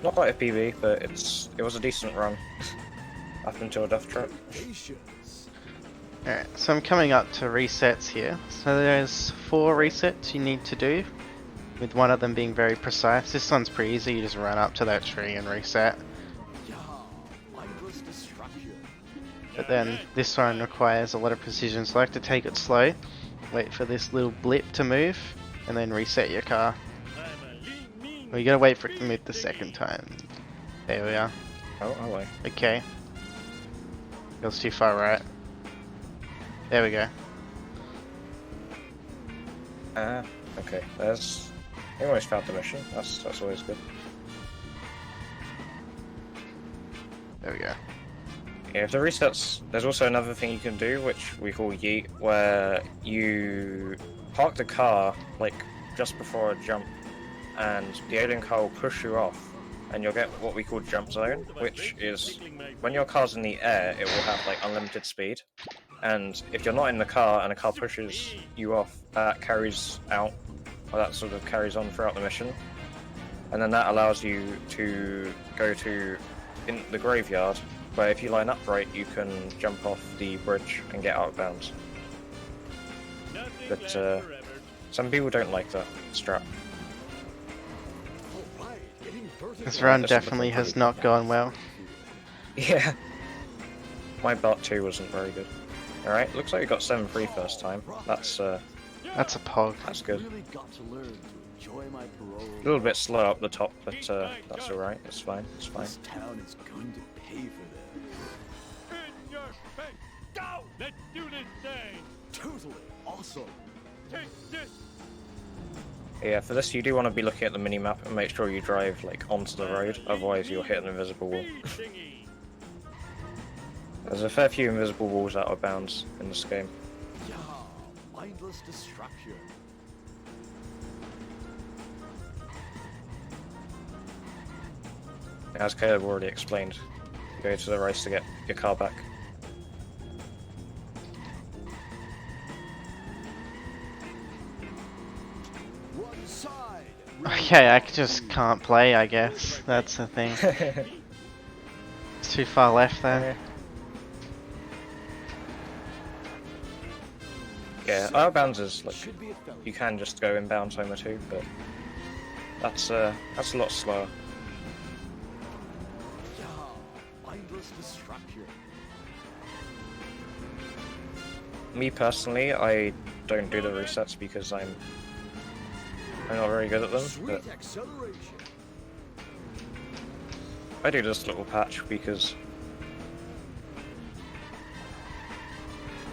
Not quite a PB, but it was a decent run up until a death trap. Patience. Alright, so I'm coming up to resets here. So there's 4 resets you need to do, with one of them being very precise. This one's pretty easy, you just run up to that tree and reset. Yeah, mindless destruction. But then this one requires a lot of precision, so I like to take it slow, wait for this little blip to move, and then reset your car. Well, you gotta wait for it to move the second time. There we are. Oh, wait. Okay. Goes too far right. There we go. Okay. There's. I almost found the mission. That's always good. There we go. Yeah, if the resets, there's also another thing you can do, which we call yeet, where you park the car like just before a jump, and the alien car will push you off, and you'll get what we call jump zone, which is when your car's in the air, it will have like unlimited speed, and if you're not in the car and a car pushes you off, that carries out, or that sort of carries on throughout the mission, and then that allows you to go to in the graveyard, where if you line up right, you can jump off the bridge and get out of bounds. But some people don't like that strap. This run definitely has not gone well. Yeah. My Bart 2 wasn't very good. Alright, looks like you got 7-3 first time. That's a pog. That's good. Really got to learn to enjoy my parole. A little bit slow up the top, but that's alright. It's fine. It's fine. This town is going to pay for this. In your face! Go! Let's do this thing! Totally awesome. Take this! Yeah, for this you do want to be looking at the minimap and make sure you drive like onto the road, otherwise you'll hit an invisible wall. There's a fair few invisible walls out of bounds in this game. Yeah, mindless destruction. As Caleb already explained, you go to the race to get your car back. One side. Okay, I just can't play, I guess. That's the thing. It's too far left there. Yeah, out of bounds is like you can just go inbound home or two, but that's a lot slower. Yeah, mindless destruction. Me personally, I don't do the resets because I'm not very good at them, but Sweet acceleration. I do this little patch because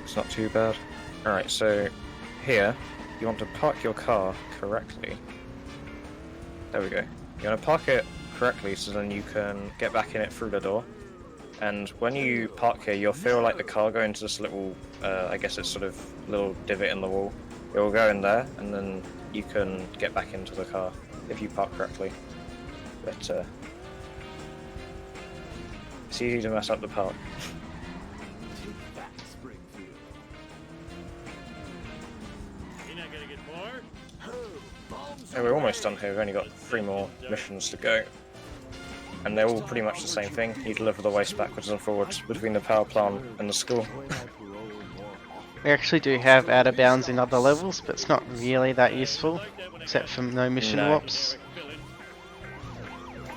it's not too bad. Alright, so here, you want to park your car correctly. There we go. You want to park it correctly so then you can get back in it through the door. And when you park here, you'll feel like the car go into this little, I guess it's sort of little divot in the wall. It will go in there, and then you can get back into the car if you park correctly. But it's easy to mess up the park. Take that, Springfield. You're not gonna get more? Yeah, we're almost done here. We've only got 3 more missions to go. And they're all pretty much the same thing. You deliver the waste backwards and forwards between the power plant and the school. We actually do have out of bounds in other levels, but it's not really that useful, except for no mission warps.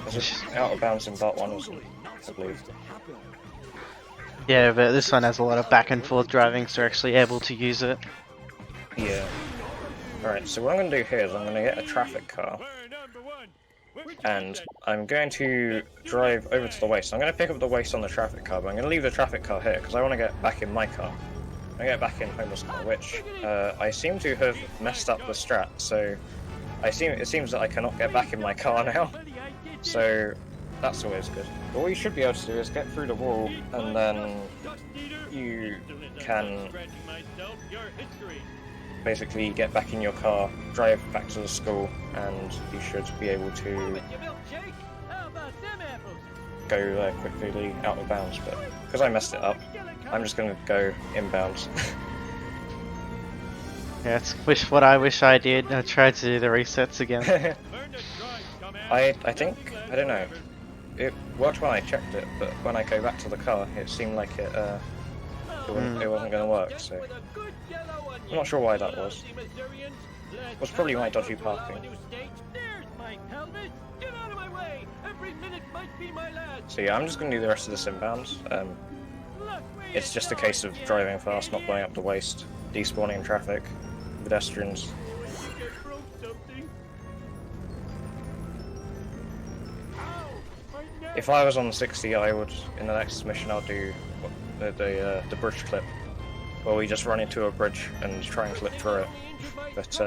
There's just out of bounds in Bart 1, isn't it? I believe. Yeah, but this one has a lot of back and forth driving, so we're actually able to use it. Yeah. Alright, so what I'm going to do here is I'm going to get a traffic car. And I'm going to drive over to the waste. I'm going to pick up the waste on the traffic car, but I'm going to leave the traffic car here because I want to get back in my car. I get back in Homer's car, which I seem to have messed up the strat, so it seems that I cannot get back in my car now. So that's always good. But what you should be able to do is get through the wall, and then you can basically get back in your car, drive back to the school, and you should be able to go quickly out of bounds. But because I messed it up, I'm just going to go inbounds. Yeah, it's what I wish I did. I tried to do the resets again. I think, I don't know, it worked when I checked it, but when I go back to the car, it seemed like it wasn't going to work, so I'm not sure why that was. It was probably my dodgy parking. So yeah, I'm just going to do the rest of this inbound. It's just a case of driving fast, not blowing up the waste, despawning in traffic, pedestrians. If I was on 60, I would, in the next mission, I'll do the bridge clip, where we just run into a bridge and try and clip through it. But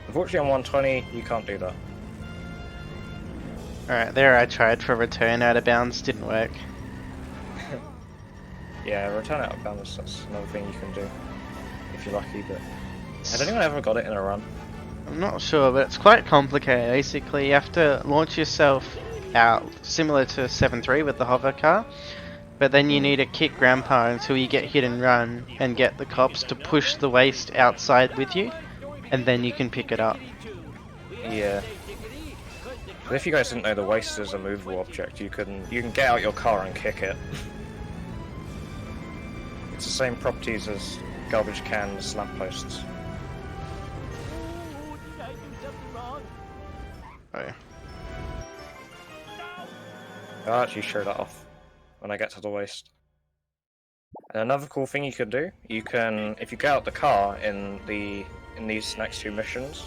unfortunately on 120, you can't do that. Alright, there I tried for return out of bounds, didn't work. Yeah, return out of bounds, that's another thing you can do, if you're lucky, but has anyone ever got it in a run? I'm not sure, but it's quite complicated. Basically, you have to launch yourself out, similar to 7.3 with the hover car, but then you need to kick Grandpa until you get hit and run and get the cops to push the waste outside with you, and then you can pick it up. Yeah. But if you guys didn't know, the waste is a movable object. You can get out your car and kick it. It's the same properties as garbage cans, lampposts. Oh yeah. I'll actually show that off when I get to the waste. And another cool thing you can do, if you get out the car in these next two missions,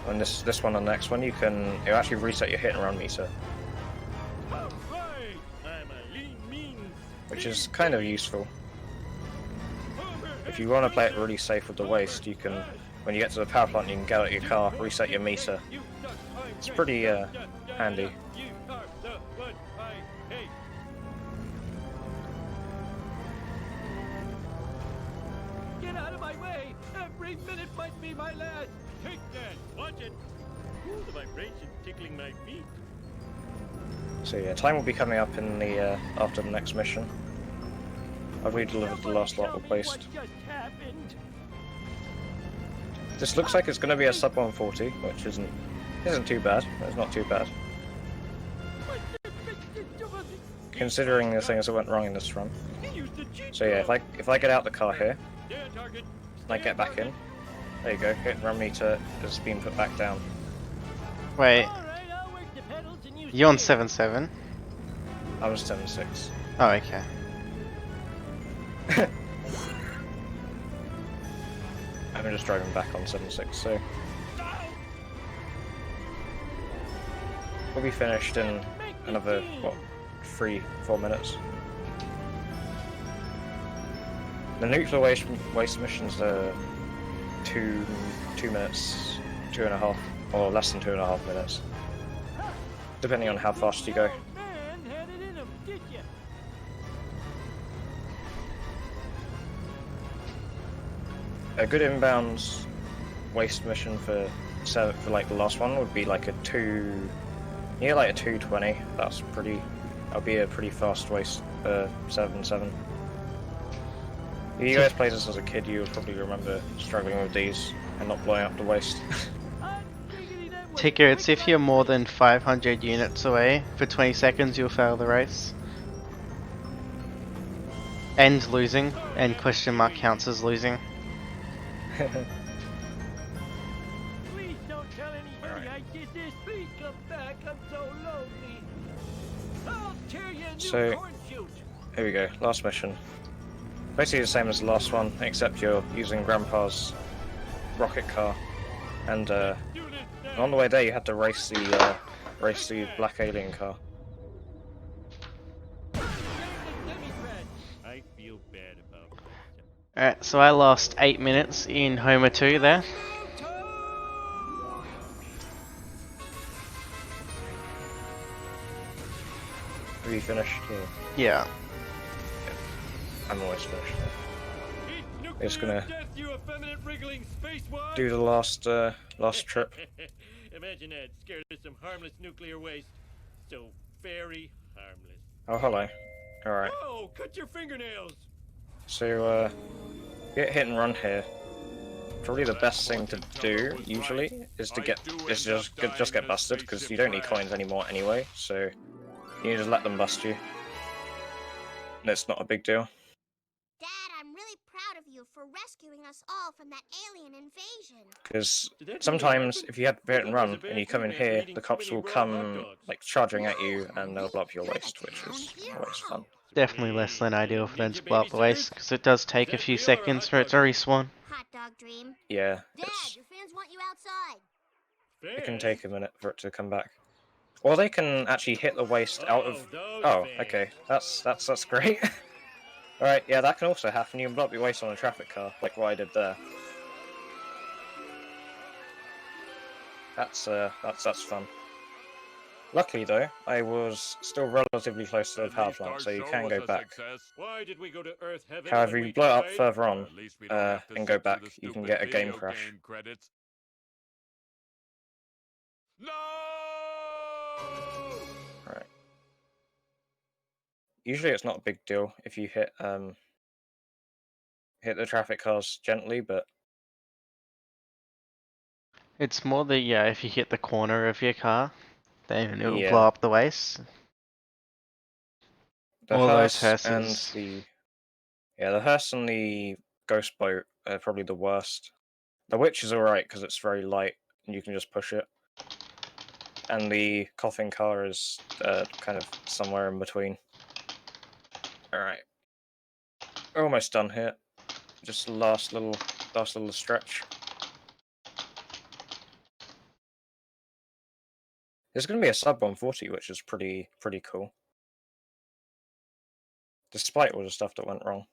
and this one and the next one, it'll actually reset your hit and run meter, which is kind of useful. If you want to play it really safe with the waste, when you get to the power plant, you can get out your car, reset your meter. It's pretty handy. Get out of my way! Every minute might be my last! Take that! Watch it! Ooh, the vibration's tickling my feet. So yeah, time will be coming up in the after the next mission. I've redelivered the last lot of waste. This looks like it's going to be a sub 140, which isn't too bad. It's not too bad, considering the things that went wrong in this run. So yeah, if I get out the car here, and I get back in, there you go. Hit and run meter has been put back down. Wait, you're on 7.7? I was 7.6. Oh, okay. I'm just driving back on 7.6, so we'll be finished in another, what, 3-4 minutes. The nuclear waste missions are 2 minutes, 2.5, or less than 2.5 minutes, depending on how fast you go. A good inbound waste mission for like the last one would be like a 220. That'll be a pretty fast waste 7.7. If you guys played this as a kid, you would probably remember struggling with these and not blowing up the waste. Tickets, if you're more than 500 units away for 20 seconds, you'll fail the race. And losing, and question mark counts as losing. Please don't tell anybody I did this. Please come back. I'm so lonely. I'll tear you a new So, corn shoot. here we go, last mission. Basically the same as the last one, except you're using Grandpa's rocket car, and on the way there you had to race the black alien car. I feel bad about that. Alright, so I lost 8 minutes in Homer 2 there. Have you finished? Or? Yeah. I'm always finished. Just gonna Spacewad. do the last trip. Imagine that, scared of some harmless nuclear waste. So very harmless. Oh, hello. Alright. Oh, cut your fingernails. So, get hit and run here. probably the best thing to do usually is to just get busted, because you don't need coins anymore anyway. So you just let them bust you, and it's not a big deal. Dad, I'm really proud of you for rescuing us all from that alien invasion. Because sometimes if you have hit and run and you come in here, the cops will come like charging at you and they'll blow up your waist, which is always fun. Definitely less than ideal for them to blow up the waist, because it does take a few seconds for it to respawn. Hot dog dream. Yeah, Dad, your fans want you outside. it can take a minute for it to come back. Or they can actually hit the waist out of... Oh, okay. That's great. Alright, yeah, that can also happen. You can blow up your waist on a traffic car, like what I did there. That's fun. Luckily though, I was still relatively close to the power plant, so you can go back. Why did we go to Earth heaven However, when if we you blow it up tried? further on At least we don't have to and go sit through back, the you can stupid get a game video crash. game credits. No! Right. Usually it's not a big deal if you hit the traffic cars gently, but It's more the, if you hit the corner of your car, then it will blow yeah, up the waist. the All those hearse and hearses. the hearse and the ghost boat are probably the worst. The witch is alright because it's very light and you can just push it. And the coffin car is kind of somewhere in between. Alright. We're almost done here. Just last little stretch. There's going to be a sub 140, which is pretty cool. Despite all the stuff that went wrong.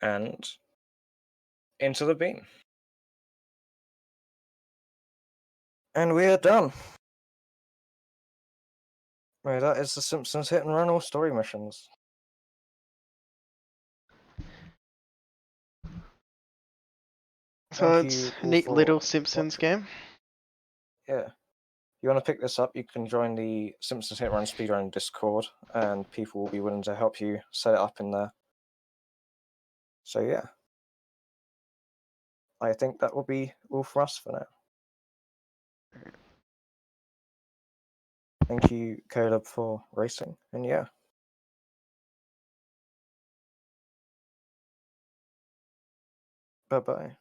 And into the beam. And we are done. Right, that is the Simpsons hit and run all story missions. So Thank it's you a all neat for little Simpsons watching. game. Yeah. If you want to pick this up, you can join the Simpsons Hit and Run Speedrun Discord, and people will be willing to help you set it up in there. So yeah. I think that will be all for us for now. Thank you, Caleb, for racing, and yeah. Bye-bye.